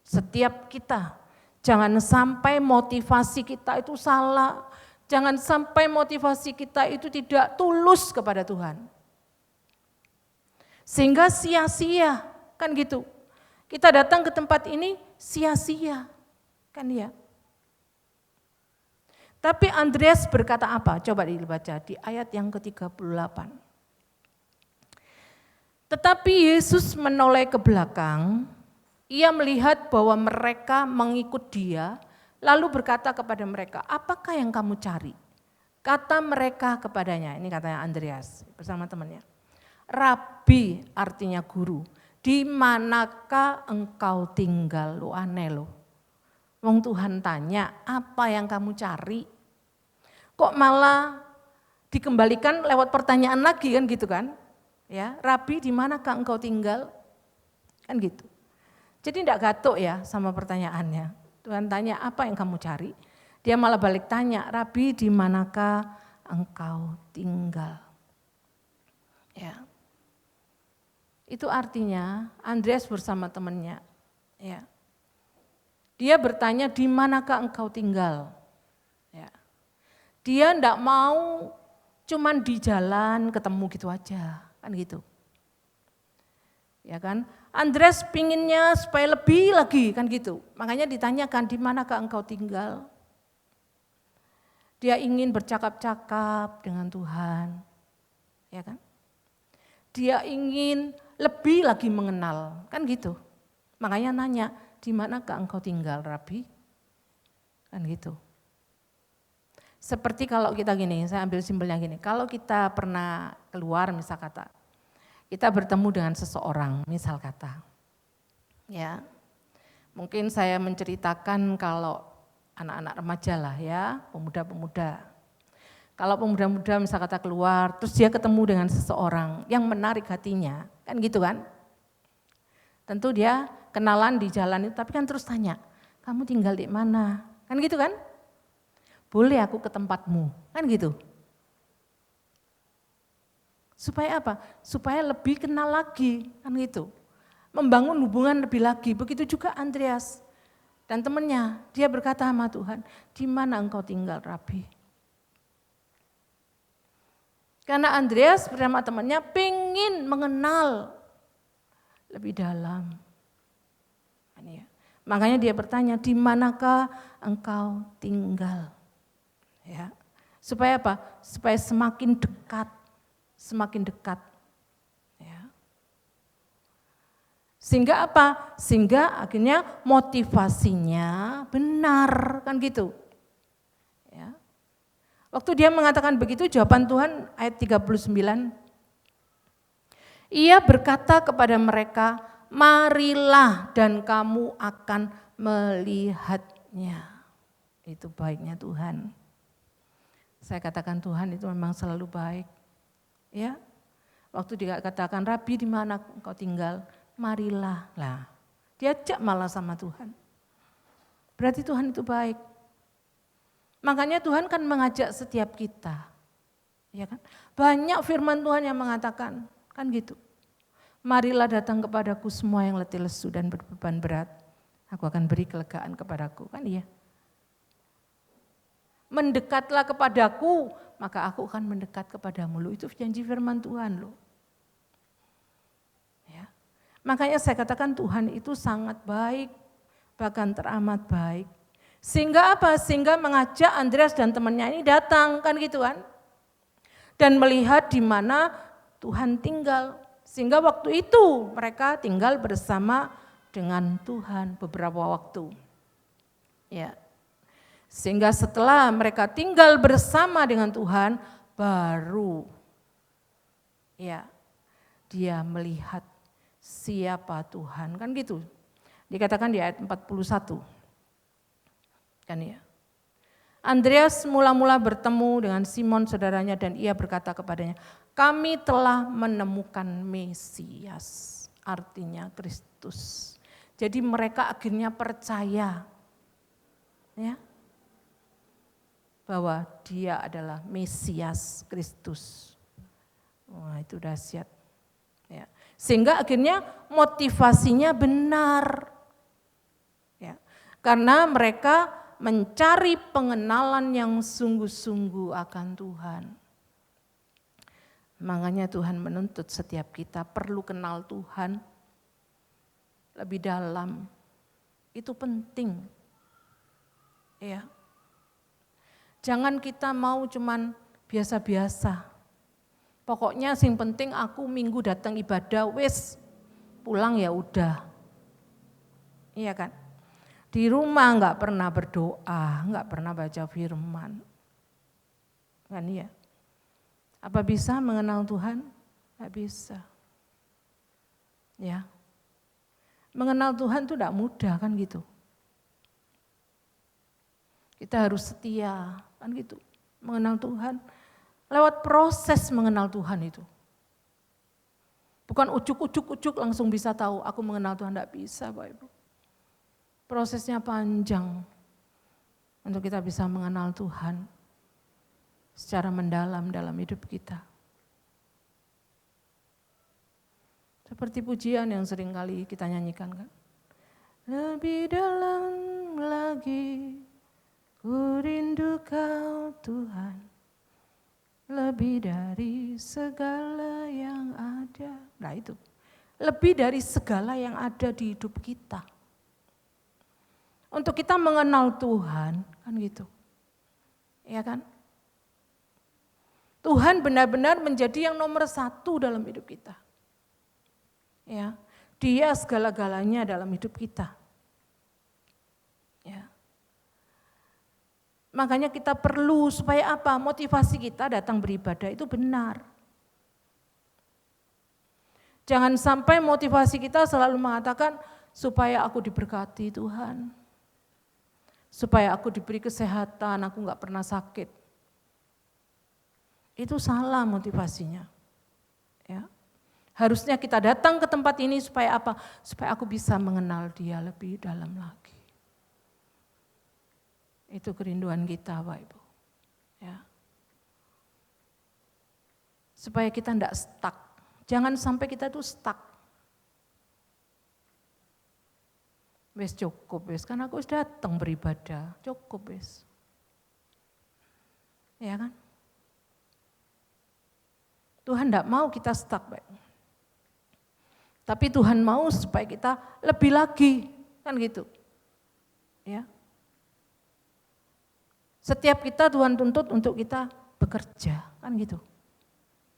Setiap kita jangan sampai motivasi kita itu salah. Jangan sampai motivasi kita itu tidak tulus kepada Tuhan. Sehingga sia-sia, kan gitu. Kita datang ke tempat ini sia-sia, kan ya. Tapi Andreas berkata apa? Coba dibaca di ayat yang ke-38. Tetapi Yesus menoleh ke belakang, ia melihat bahwa mereka mengikut dia, lalu berkata kepada mereka, apakah yang kamu cari? Kata mereka kepadanya, ini katanya Andreas bersama temannya. Rabi artinya guru, di manakah engkau tinggal? Lu aneh loh. Wong Tuhan tanya, apa yang kamu cari? Kok malah dikembalikan lewat pertanyaan lagi kan gitu kan. Ya, Rabi di manakah engkau tinggal? Kan gitu. Jadi tidak gatuk ya sama pertanyaannya. Tuhan tanya apa yang kamu cari? Dia malah balik tanya, Rabi di manakah engkau tinggal? Ya. Itu artinya Andreas bersama temannya. Ya. Dia bertanya di manakah engkau tinggal? Ya. Dia tidak mau cuman di jalan ketemu gitu aja, kan gitu. Ya kan? Andreas pinginnya supaya lebih lagi kan gitu. Makanya ditanyakan di manakah engkau tinggal? Dia ingin bercakap-cakap dengan Tuhan. Ya kan? Dia ingin lebih lagi mengenal, kan gitu. Makanya nanya, di manakah engkau tinggal, Rabi? Kan gitu. Seperti kalau kita gini, saya ambil simpelnya gini, kalau kita pernah keluar misal kata, kita bertemu dengan seseorang misal kata, ya mungkin saya menceritakan kalau anak-anak remaja lah ya, pemuda-pemuda. Kalau pemuda-pemuda misal kata keluar, terus dia ketemu dengan seseorang yang menarik hatinya, kan gitu kan. Tentu dia kenalan di jalan itu, tapi kan terus tanya, kamu tinggal di mana? Kan gitu kan. Boleh aku ke tempatmu, kan gitu. Supaya apa? Supaya lebih kenal lagi, kan gitu. Membangun hubungan lebih lagi, begitu juga Andreas dan temannya. Dia berkata sama Tuhan, di mana engkau tinggal, Rabi? Karena Andreas bersama temannya pengen mengenal lebih dalam. Makanya dia bertanya, di manakah engkau tinggal? Ya. Supaya apa? Supaya semakin dekat, semakin dekat. Ya. Sehingga apa? Sehingga akhirnya motivasinya benar, kan gitu. Ya. Waktu dia mengatakan begitu, jawaban Tuhan ayat 39, Ia berkata kepada mereka, marilah dan kamu akan melihatnya. Itu baiknya Tuhan. Saya katakan Tuhan itu memang selalu baik. Ya, waktu dia katakan, Rabi di mana engkau tinggal? Marilah. Lah, diajak malah sama Tuhan. Berarti Tuhan itu baik. Makanya Tuhan kan mengajak setiap kita. Ya kan? Banyak firman Tuhan yang mengatakan, kan gitu. Marilah datang kepadaku semua yang letih lesu dan berbeban berat. Aku akan beri kelegaan kepadaku, kan iya. Mendekatlah kepadaku, maka aku akan mendekat kepadamu. Loh, itu janji firman Tuhan loh. Ya. Makanya saya katakan Tuhan itu sangat baik, bahkan teramat baik. Sehingga apa? Sehingga mengajak Andreas dan temannya ini datang, kan gitu kan. Dan melihat di mana Tuhan tinggal. Sehingga waktu itu mereka tinggal bersama dengan Tuhan beberapa waktu. Ya. Sehingga setelah mereka tinggal bersama dengan Tuhan, baru ya dia melihat siapa Tuhan, kan gitu. Dikatakan di ayat 41. Kan ya. Andreas mula-mula bertemu dengan Simon saudaranya dan ia berkata kepadanya, kami telah menemukan Mesias, artinya Kristus. Jadi mereka akhirnya percaya ya, bahwa dia adalah Mesias Kristus. Wah, itu dahsyat. Ya. Sehingga akhirnya motivasinya benar. Ya. Karena mereka mencari pengenalan yang sungguh-sungguh akan Tuhan. Makanya Tuhan menuntut setiap kita perlu kenal Tuhan lebih dalam. Itu penting. Ya. Jangan kita mau cuman biasa-biasa. Pokoknya yang penting aku minggu datang ibadah, wis pulang ya udah. Iya kan? Di rumah enggak pernah berdoa, enggak pernah baca firman. Kan iya? Apa bisa mengenal Tuhan? Enggak bisa. Ya. Mengenal Tuhan itu enggak mudah kan gitu. Kita harus setia, kan gitu. Mengenal Tuhan Lewat proses mengenal Tuhan itu. Bukan ujuk-ujuk langsung bisa tahu aku mengenal Tuhan, tidak bisa Bapak Ibu. Prosesnya panjang untuk kita bisa mengenal Tuhan secara mendalam dalam hidup kita. Seperti pujian yang sering kali kita nyanyikan kan. Lebih dalam lagi ku rindu Kau Tuhan, lebih dari segala yang ada. Nah itu, lebih dari segala yang ada di hidup kita. Untuk kita mengenal Tuhan, kan gitu. Ya kan? Tuhan benar-benar menjadi yang nomor 1 dalam hidup kita. Ya, Dia segala-galanya dalam hidup kita. Ya. Makanya kita perlu supaya apa? Motivasi kita datang beribadah itu benar. Jangan sampai motivasi kita selalu mengatakan supaya aku diberkati Tuhan. Supaya aku diberi kesehatan, aku enggak pernah sakit. Itu salah motivasinya. Ya. Harusnya kita datang ke tempat ini supaya apa? Supaya aku bisa mengenal Dia lebih dalam lagi. Itu kerinduan kita Bapak Ibu. Ya. Supaya kita tidak stuck. Jangan sampai kita tuh stuck. Wes cukup wes, kan aku sudah datang beribadah. Cukup wes. Ya kan? Tuhan tidak mau kita stuck Bapak. Tapi Tuhan mau supaya kita lebih lagi, kan gitu. Ya. Setiap kita Tuhan tuntut untuk kita bekerja, kan gitu.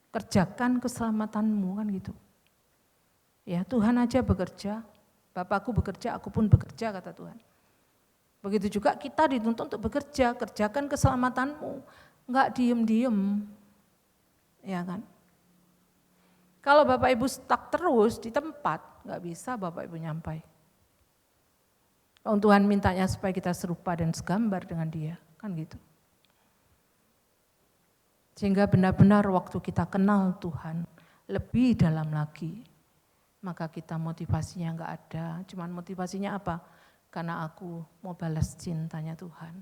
Kerjakan keselamatanmu, kan gitu. Ya, Tuhan aja bekerja, Bapakku bekerja, aku pun bekerja, kata Tuhan. Begitu juga kita dituntut untuk bekerja, kerjakan keselamatanmu, enggak diem-diem. Ya kan? Kalau Bapak Ibu stuck terus di tempat, enggak bisa Bapak Ibu nyampai. Kalau Tuhan mintanya supaya kita serupa dan segambar dengan Dia, kan gitu. Sehingga benar-benar waktu kita kenal Tuhan lebih dalam lagi, maka kita motivasinya enggak ada. Cuman motivasinya apa? Karena aku mau balas cintanya Tuhan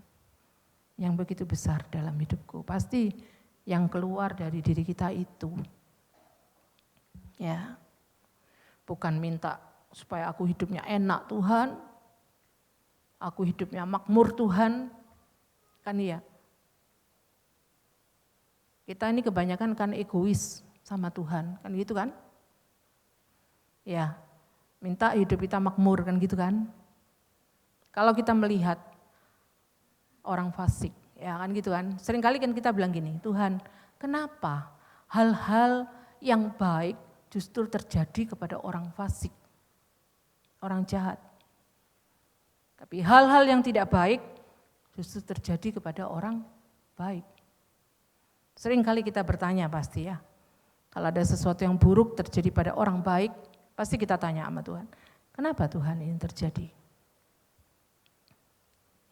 yang begitu besar dalam hidupku. Pasti yang keluar dari diri kita itu. Ya, bukan minta supaya aku hidupnya enak Tuhan, aku hidupnya makmur Tuhan, kan iya. Kita ini kebanyakan kan egois sama Tuhan, kan gitu kan? Ya, minta hidup kita makmur, kan gitu kan? Kalau kita melihat orang fasik, ya kan gitu kan? Seringkali kan kita bilang gini, Tuhan, kenapa hal-hal yang baik justru terjadi kepada orang fasik, orang jahat. Tapi hal-hal yang tidak baik justru terjadi kepada orang baik. Sering kali kita bertanya pasti ya, kalau ada sesuatu yang buruk terjadi pada orang baik, pasti kita tanya sama Tuhan, kenapa Tuhan ini terjadi?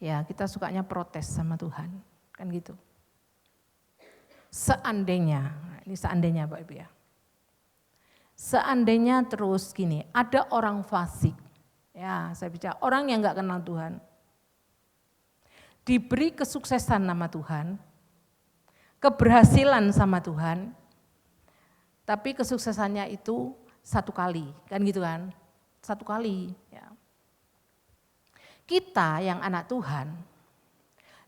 Ya, kita sukanya protes sama Tuhan, kan gitu. Seandainya, ini seandainya Bapak Ibu ya. Seandainya terus gini, ada orang fasik, ya saya bicara orang yang enggak kenal Tuhan, diberi kesuksesan sama Tuhan, keberhasilan sama Tuhan, tapi kesuksesannya itu 1 kali, kan gitu kan, 1 kali. Ya. Kita yang anak Tuhan,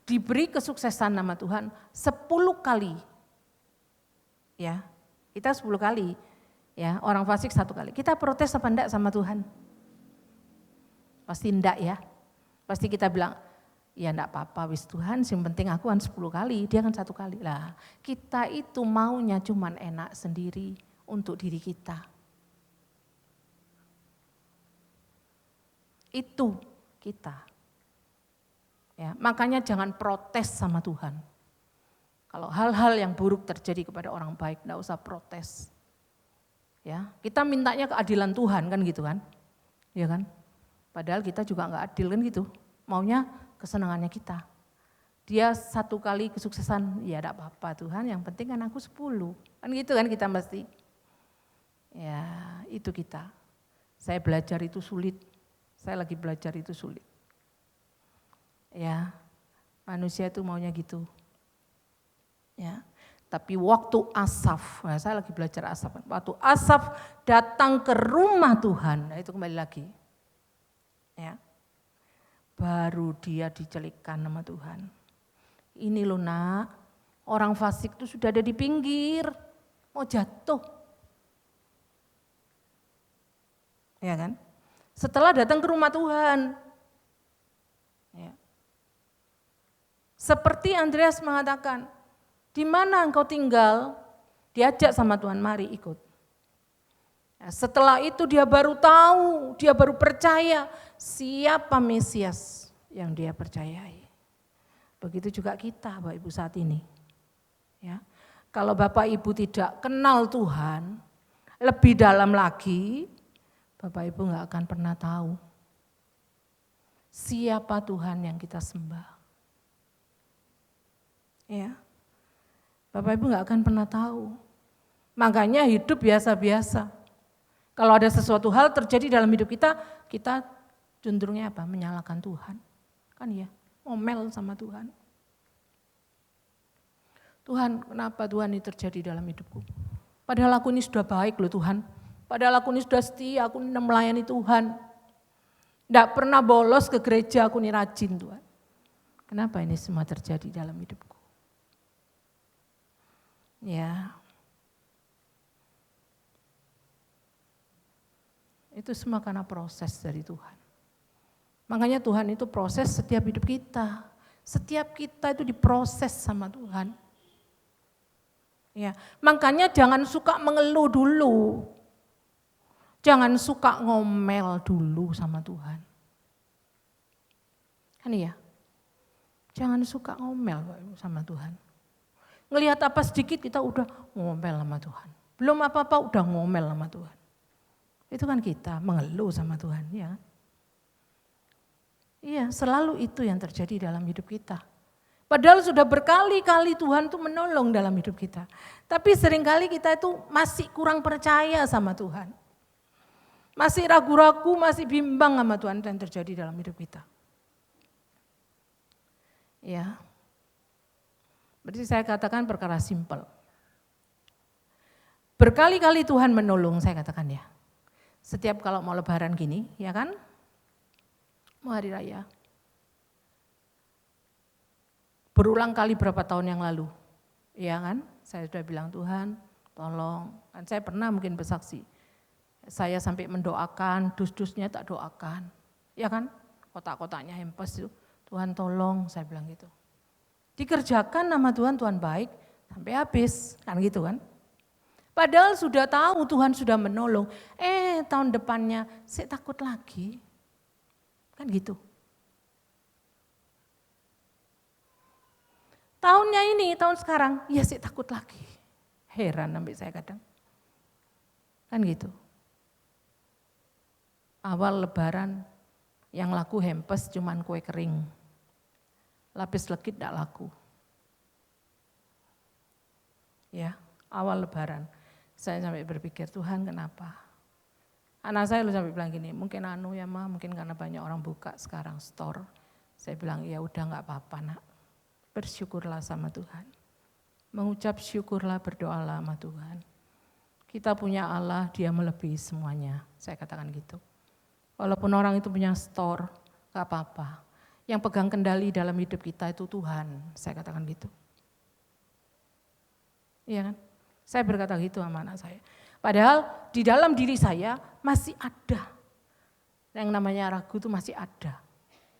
diberi kesuksesan sama Tuhan 10 kali, ya kita 10 kali. Ya, orang fasik 1 kali. Kita protes apa enggak sama Tuhan? Pasti enggak ya. Pasti kita bilang, ya enggak apa-apa wis Tuhan, yang penting aku kan 10 kali, dia kan 1 kali. Lah, kita itu maunya cuman enak sendiri untuk diri kita. Itu kita. Ya, makanya jangan protes sama Tuhan. Kalau hal-hal yang buruk terjadi kepada orang baik, enggak usah protes. Ya, kita mintanya keadilan Tuhan kan gitu kan, ya kan? Padahal kita juga nggak adil kan gitu, maunya kesenangannya kita. Dia 1 kali kesuksesan, ya tidak apa-apa Tuhan, yang penting kan aku 10. Kan gitu kan kita mesti. Ya itu kita. Saya belajar itu sulit, saya lagi belajar itu sulit. Ya, manusia itu maunya gitu. Ya, tapi waktu Asaf, nah saya lagi belajar Asaf. Waktu Asaf datang ke rumah Tuhan, nah itu kembali lagi. Ya, baru dia dicelikkan sama Tuhan. Ini loh nak, orang fasik itu sudah ada di pinggir, mau jatuh. Ya kan? Setelah datang ke rumah Tuhan. Ya. Seperti Andreas mengatakan, di mana engkau tinggal? Diajak sama Tuhan, mari ikut. Ya, setelah itu dia baru tahu, dia baru percaya siapa Mesias yang dia percayai. Begitu juga kita Bapak Ibu saat ini. Ya. Kalau Bapak Ibu tidak kenal Tuhan, lebih dalam lagi, Bapak Ibu nggak akan pernah tahu siapa Tuhan yang kita sembah. Ya, Bapak Ibu nggak akan pernah tahu. Makanya hidup biasa-biasa. Kalau ada sesuatu hal terjadi dalam hidup kita, kita cenderungnya apa? Menyalahkan Tuhan. Kan ya, ngomel sama Tuhan. Tuhan, kenapa Tuhan ini terjadi dalam hidupku? Padahal aku ini sudah baik loh Tuhan. Padahal aku ini sudah setia, aku ini melayani Tuhan. Tidak pernah bolos ke gereja, aku ini rajin Tuhan. Kenapa ini semua terjadi dalam hidupku? Ya, itu semua karena proses dari Tuhan. Makanya Tuhan itu proses setiap hidup kita. Setiap kita itu diproses sama Tuhan. Ya, makanya jangan suka mengeluh dulu. Jangan suka ngomel dulu sama Tuhan. Kan iya? Jangan suka ngomel sama Tuhan. Ngelihat apa sedikit kita udah ngomel sama Tuhan. Belum apa-apa udah ngomel sama Tuhan. Itu kan kita mengeluh sama Tuhan, ya. Iya, selalu itu yang terjadi dalam hidup kita. Padahal sudah berkali-kali Tuhan tuh menolong dalam hidup kita. Tapi seringkali kita itu masih kurang percaya sama Tuhan. Masih ragu-ragu, masih bimbang sama Tuhan yang terjadi dalam hidup kita. Ya. Berarti saya katakan perkara simpel. Berkali-kali Tuhan menolong, saya katakan ya. Setiap kalau mau lebaran gini, ya kan? Mau hari raya. Berulang kali berapa tahun yang lalu, ya kan? Saya sudah bilang Tuhan, tolong. Kan saya pernah mungkin bersaksi. Saya sampai mendoakan, dus-dusnya tak doakan. Ya kan? Kotak-kotaknya hempes itu. Tuhan tolong, saya bilang gitu. Dikerjakan nama Tuhan, Tuhan baik sampai habis, kan gitu kan. Padahal sudah tahu Tuhan sudah menolong, tahun depannya saya takut lagi, kan gitu. Tahunnya ini, tahun sekarang, ya saya takut lagi. Heran sampai saya kadang, kan gitu. Awal lebaran yang laku hempes cuman kue kering. Lapis legit tidak laku. Ya, awal lebaran. Saya sampai berpikir, Tuhan kenapa? Anak saya lu sampai bilang gini, mungkin ya Ma, mungkin karena banyak orang buka sekarang store. Saya bilang, ya udah enggak apa-apa nak. Bersyukurlah sama Tuhan. Mengucap syukurlah, berdoalah sama Tuhan. Kita punya Allah, Dia melebihi semuanya. Saya katakan gitu. Walaupun orang itu punya store, enggak apa-apa. Yang pegang kendali dalam hidup kita itu Tuhan, saya katakan gitu. Iya kan? Saya berkata gitu sama anak saya. Padahal di dalam diri saya masih ada. Yang namanya ragu itu masih ada.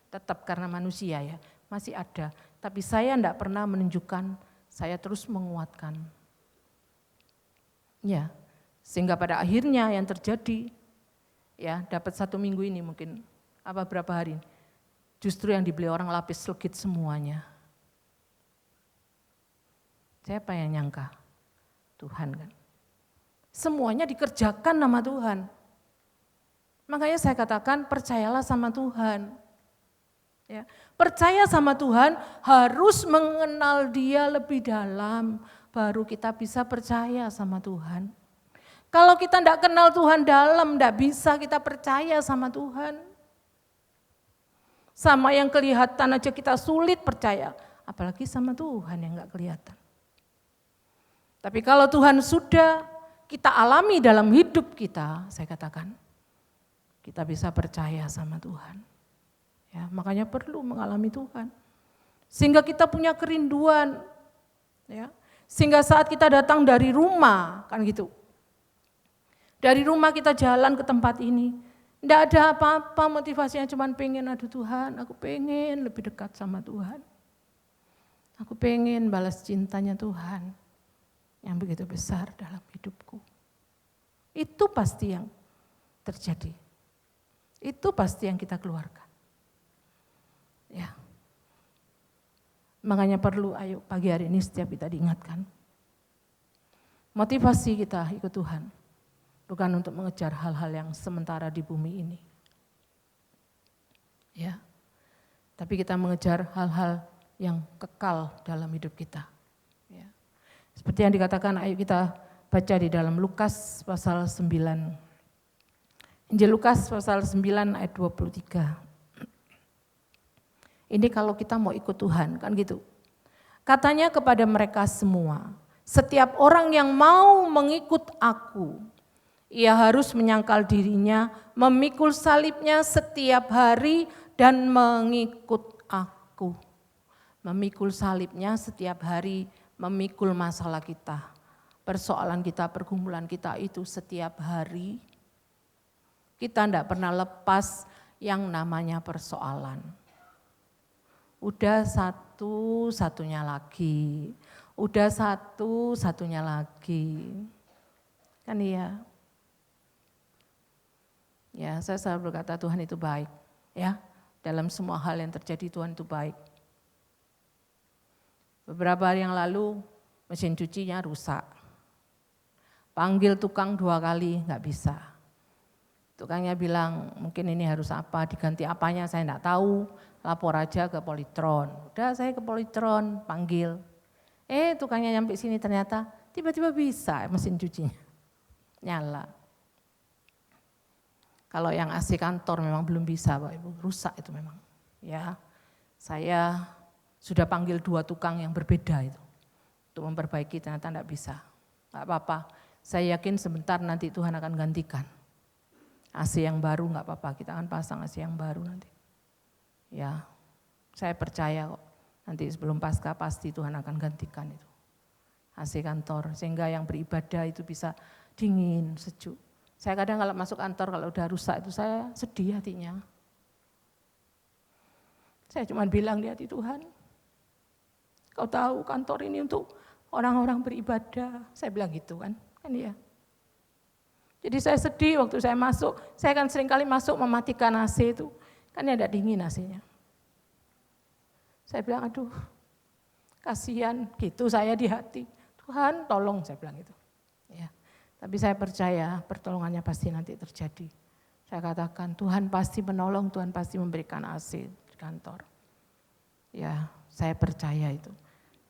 Tetap karena manusia ya, masih ada. Tapi saya tidak pernah menunjukkan, saya terus menguatkan. Ya, sehingga pada akhirnya yang terjadi, ya dapat 1 minggu ini mungkin, berapa hari ini. Justru yang dibeli orang lapis legit semuanya. Siapa yang nyangka? Tuhan kan. Semuanya dikerjakan nama Tuhan. Makanya saya katakan percayalah sama Tuhan. Ya. Percaya sama Tuhan harus mengenal Dia lebih dalam, baru kita bisa percaya sama Tuhan. Kalau kita tidak kenal Tuhan dalam, tidak bisa kita percaya sama Tuhan. Sama yang kelihatan aja kita sulit percaya, apalagi sama Tuhan yang nggak kelihatan. Tapi kalau Tuhan sudah kita alami dalam hidup kita, saya katakan, kita bisa percaya sama Tuhan. Ya, makanya perlu mengalami Tuhan. Sehingga kita punya kerinduan. Ya. Sehingga saat kita datang dari rumah, kan gitu. Dari rumah kita jalan ke tempat ini. Tidak ada apa-apa, motivasinya cuma pengen, aduh Tuhan, aku pengen lebih dekat sama Tuhan. Aku pengen balas cintanya Tuhan yang begitu besar dalam hidupku. Itu pasti yang terjadi. Itu pasti yang kita keluarkan. Ya. Makanya perlu ayo pagi hari ini setiap kita diingatkan. Motivasi kita ikut Tuhan bukan untuk mengejar hal-hal yang sementara di bumi ini. Ya. Tapi kita mengejar hal-hal yang kekal dalam hidup kita. Ya. Seperti yang dikatakan, ayo kita baca di dalam Lukas pasal 9. Injil Lukas pasal 9 ayat 23. Ini kalau kita mau ikut Tuhan, kan gitu. Katanya kepada mereka semua, setiap orang yang mau mengikut aku, ia harus menyangkal dirinya, memikul salibnya setiap hari dan mengikut aku. Memikul salibnya setiap hari, memikul masalah kita. Persoalan kita, pergumulan kita itu setiap hari. Kita tidak pernah lepas yang namanya persoalan. Udah satu-satunya lagi, udah satu-satunya lagi. Kan iya. Ya, saya selalu berkata Tuhan itu baik. Ya, dalam semua hal yang terjadi Tuhan itu baik. Beberapa hari yang lalu mesin cucinya rusak. Panggil tukang 2 kali nggak bisa. Tukangnya bilang mungkin ini harus apa, diganti apanya saya enggak tahu, lapor aja ke Polytron. Udah saya ke Polytron, panggil. Tukangnya nyampe sini ternyata tiba-tiba bisa mesin cucinya. Nyala. Kalau yang AC kantor memang belum bisa Bapak Ibu, rusak itu memang. Ya, saya sudah panggil 2 tukang yang berbeda itu. Untuk memperbaiki ternyata enggak bisa. Enggak apa-apa, saya yakin sebentar nanti Tuhan akan gantikan. AC yang baru enggak apa-apa, kita akan pasang AC yang baru nanti. Ya, saya percaya kok nanti sebelum Paskah pasti Tuhan akan gantikan itu. AC kantor, sehingga yang beribadah itu bisa dingin, sejuk. Saya kadang kalau masuk kantor kalau udah rusak itu saya sedih hatinya. Saya cuma bilang di hati Tuhan, kau tahu kantor ini untuk orang-orang beribadah. Saya bilang gitu kan ya. Jadi saya sedih waktu saya masuk, saya kan sering kali masuk mematikan AC itu, kan ya ada dingin AC-nya. Saya bilang aduh kasihan gitu saya di hati, Tuhan tolong saya bilang gitu. Ya. Tapi saya percaya pertolongannya pasti nanti terjadi. Saya katakan Tuhan pasti menolong, Tuhan pasti memberikan AC di kantor. Ya saya percaya itu.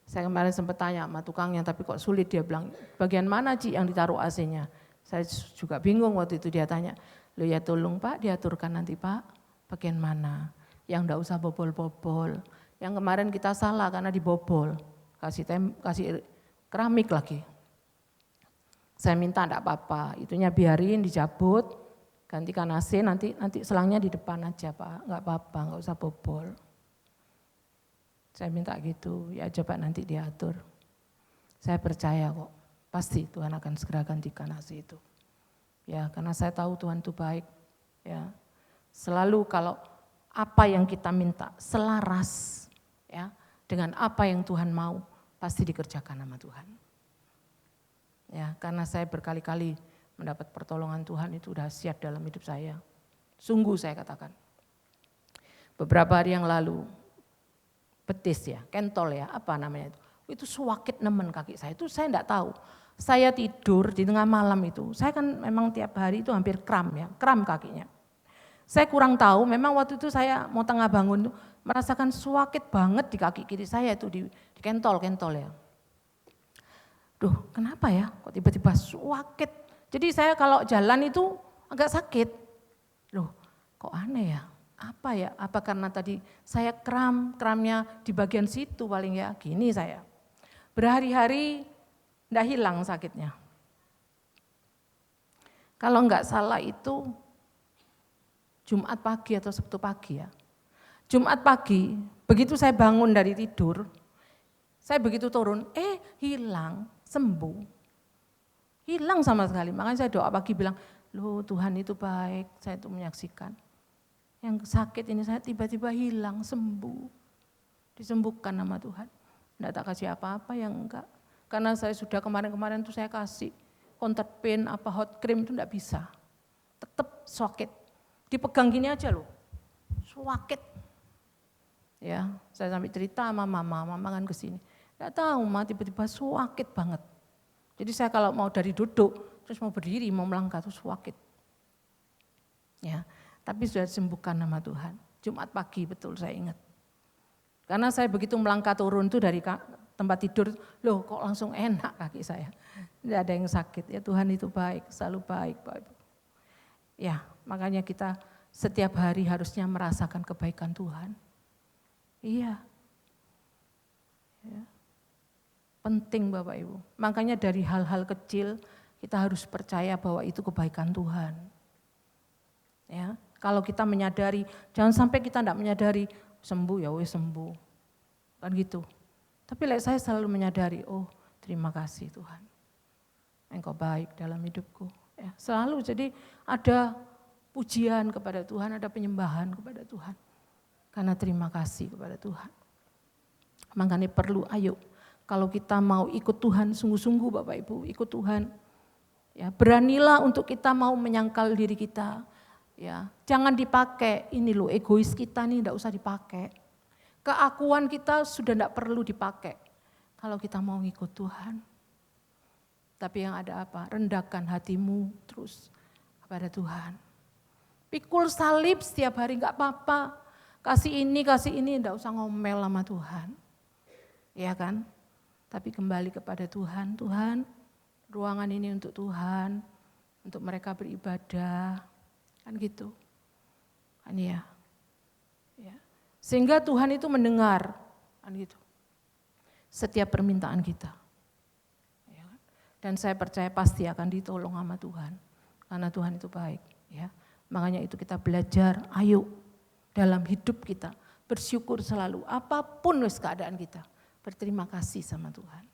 Saya kemarin sempat tanya sama tukangnya tapi kok sulit, dia bilang bagian mana Ci yang ditaruh AC-nya. Saya juga bingung waktu itu, dia tanya, loh ya tolong Pak diaturkan nanti Pak, bagian mana, yang enggak usah bobol-bobol. Yang kemarin kita salah karena dibobol, kasih keramik lagi. Saya minta enggak apa-apa, itunya biarin dicabut, gantikan AC, nanti selangnya di depan aja Pak, enggak apa-apa, enggak usah bobol. Saya minta gitu, ya coba nanti diatur. Saya percaya kok. Pasti Tuhan akan segera gantikan AC itu. Ya, karena saya tahu Tuhan itu baik. Ya, selalu kalau apa yang kita minta selaras ya dengan apa yang Tuhan mau, pasti dikerjakan sama Tuhan. Ya, karena saya berkali-kali mendapat pertolongan Tuhan itu dahsyat dalam hidup saya. Sungguh saya katakan. Beberapa hari yang lalu betis ya, kentol ya, apa namanya itu suwakit nemen kaki saya, itu saya enggak tahu. Saya tidur di tengah malam itu, saya kan memang tiap hari itu hampir kram ya, kram kakinya. Saya kurang tahu, memang waktu itu saya mau tengah bangun merasakan sakit banget di kaki kiri saya itu di kentol ya. Duh, kenapa ya? Kok tiba-tiba sakit? Jadi saya kalau jalan itu agak sakit. Loh, kok aneh ya? Apa ya? Apa karena tadi saya kramnya di bagian situ paling ya, gini saya. Berhari-hari enggak hilang sakitnya. Kalau enggak salah itu Jumat pagi atau Sabtu pagi ya. Jumat pagi, begitu saya bangun dari tidur, saya begitu turun, hilang, sembuh. Hilang sama sekali, makanya saya doa pagi bilang, loh Tuhan itu baik, saya itu menyaksikan. Yang sakit ini saya tiba-tiba hilang, sembuh. Disembuhkan nama Tuhan. Enggak tak kasih apa-apa yang enggak. Karena saya sudah kemarin-kemarin itu saya kasih counter pain, hot cream itu enggak bisa. Tetap sakit. Dipegang gini aja loh, sakit. Ya, saya sampai cerita sama mama kan kesini. Enggak tahu mah tiba-tiba sakit banget. Jadi saya kalau mau dari duduk, terus mau berdiri, mau melangkah tuh sakit. Ya, tapi sudah disembuhkan nama Tuhan. Jumat pagi betul saya ingat. Karena saya begitu melangkah turun tuh dari tempat tidur, loh kok langsung enak kaki saya. Tidak ada yang sakit, ya Tuhan itu baik, selalu baik Bapak Ibu. Ya, makanya kita setiap hari harusnya merasakan kebaikan Tuhan. Iya. Ya. Penting Bapak Ibu. Makanya dari hal-hal kecil kita harus percaya bahwa itu kebaikan Tuhan. Ya, kalau kita menyadari, jangan sampai kita tidak menyadari sembuh ya wes sembuh. Kan gitu. Tapi saya selalu menyadari, oh terima kasih Tuhan. Engkau baik dalam hidupku. Ya, selalu jadi ada pujian kepada Tuhan, ada penyembahan kepada Tuhan. Karena terima kasih kepada Tuhan. Makanya perlu, ayo kalau kita mau ikut Tuhan, sungguh-sungguh Bapak Ibu, ikut Tuhan. Ya, beranilah untuk kita mau menyangkal diri kita. Ya, jangan dipakai, ini loh egois kita nih enggak usah dipakai. Keakuan kita sudah enggak perlu dipakai. Kalau kita mau ikut Tuhan. Tapi yang ada apa? Rendahkan hatimu terus kepada Tuhan. Pikul salib setiap hari enggak apa-apa. Kasih ini, enggak usah ngomel sama Tuhan. Ya kan? Tapi kembali kepada Tuhan. Tuhan, ruangan ini untuk Tuhan, untuk mereka beribadah. Kan gitu. Kan ya. Ya. Sehingga Tuhan itu mendengar. Kan gitu. Setiap permintaan kita. Ya kan? Dan saya percaya pasti akan ditolong sama Tuhan. Karena Tuhan itu baik. Ya. Makanya itu kita belajar, ayo dalam hidup kita bersyukur selalu apapun keadaan kita, berterima kasih sama Tuhan.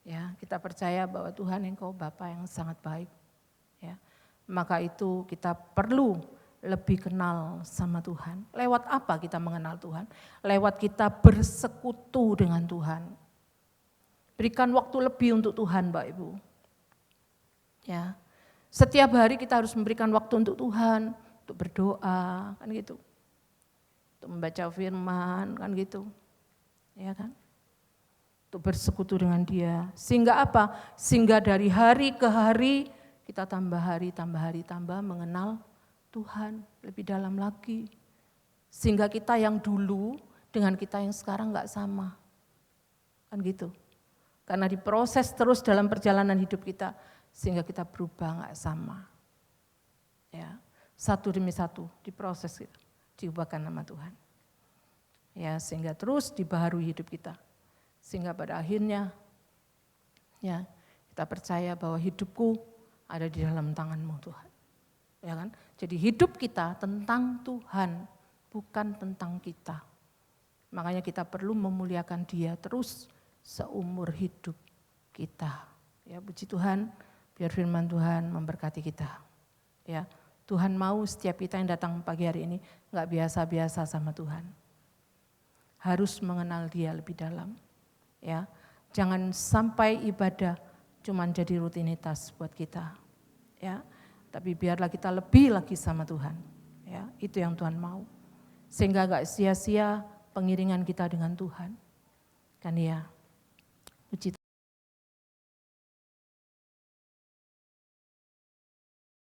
Ya, kita percaya bahwa Tuhan Engkau Bapa yang sangat baik. Ya, maka itu kita perlu lebih kenal sama Tuhan. Lewat apa kita mengenal Tuhan? Lewat kita bersekutu dengan Tuhan. Berikan waktu lebih untuk Tuhan, Bapak Ibu. Ya. Setiap hari kita harus memberikan waktu untuk Tuhan, untuk berdoa, kan gitu. Untuk membaca firman, kan gitu. Ya kan? Untuk bersekutu dengan Dia. Sehingga apa? Sehingga dari hari ke hari kita tambah mengenal Tuhan lebih dalam lagi. Sehingga kita yang dulu dengan kita yang sekarang enggak sama. Kan gitu. Karena diproses terus dalam perjalanan hidup kita. Sehingga kita berubah enggak sama. Ya, satu demi satu diproses kita, diubahkan nama Tuhan. Ya, sehingga terus dibaharui hidup kita. Sehingga pada akhirnya ya, kita percaya bahwa hidupku ada di dalam tangan-Mu Tuhan. Ya kan? Jadi hidup kita tentang Tuhan, bukan tentang kita. Makanya kita perlu memuliakan Dia terus seumur hidup kita. Ya, puji Tuhan. Biar firman Tuhan memberkati kita. Ya, Tuhan mau setiap kita yang datang pagi hari ini enggak biasa-biasa sama Tuhan. Harus mengenal Dia lebih dalam. Ya, jangan sampai ibadah cuman jadi rutinitas buat kita. Ya, tapi biarlah kita lebih lagi sama Tuhan. Ya, itu yang Tuhan mau. Sehingga enggak sia-sia pengiringan kita dengan Tuhan. Kan ya.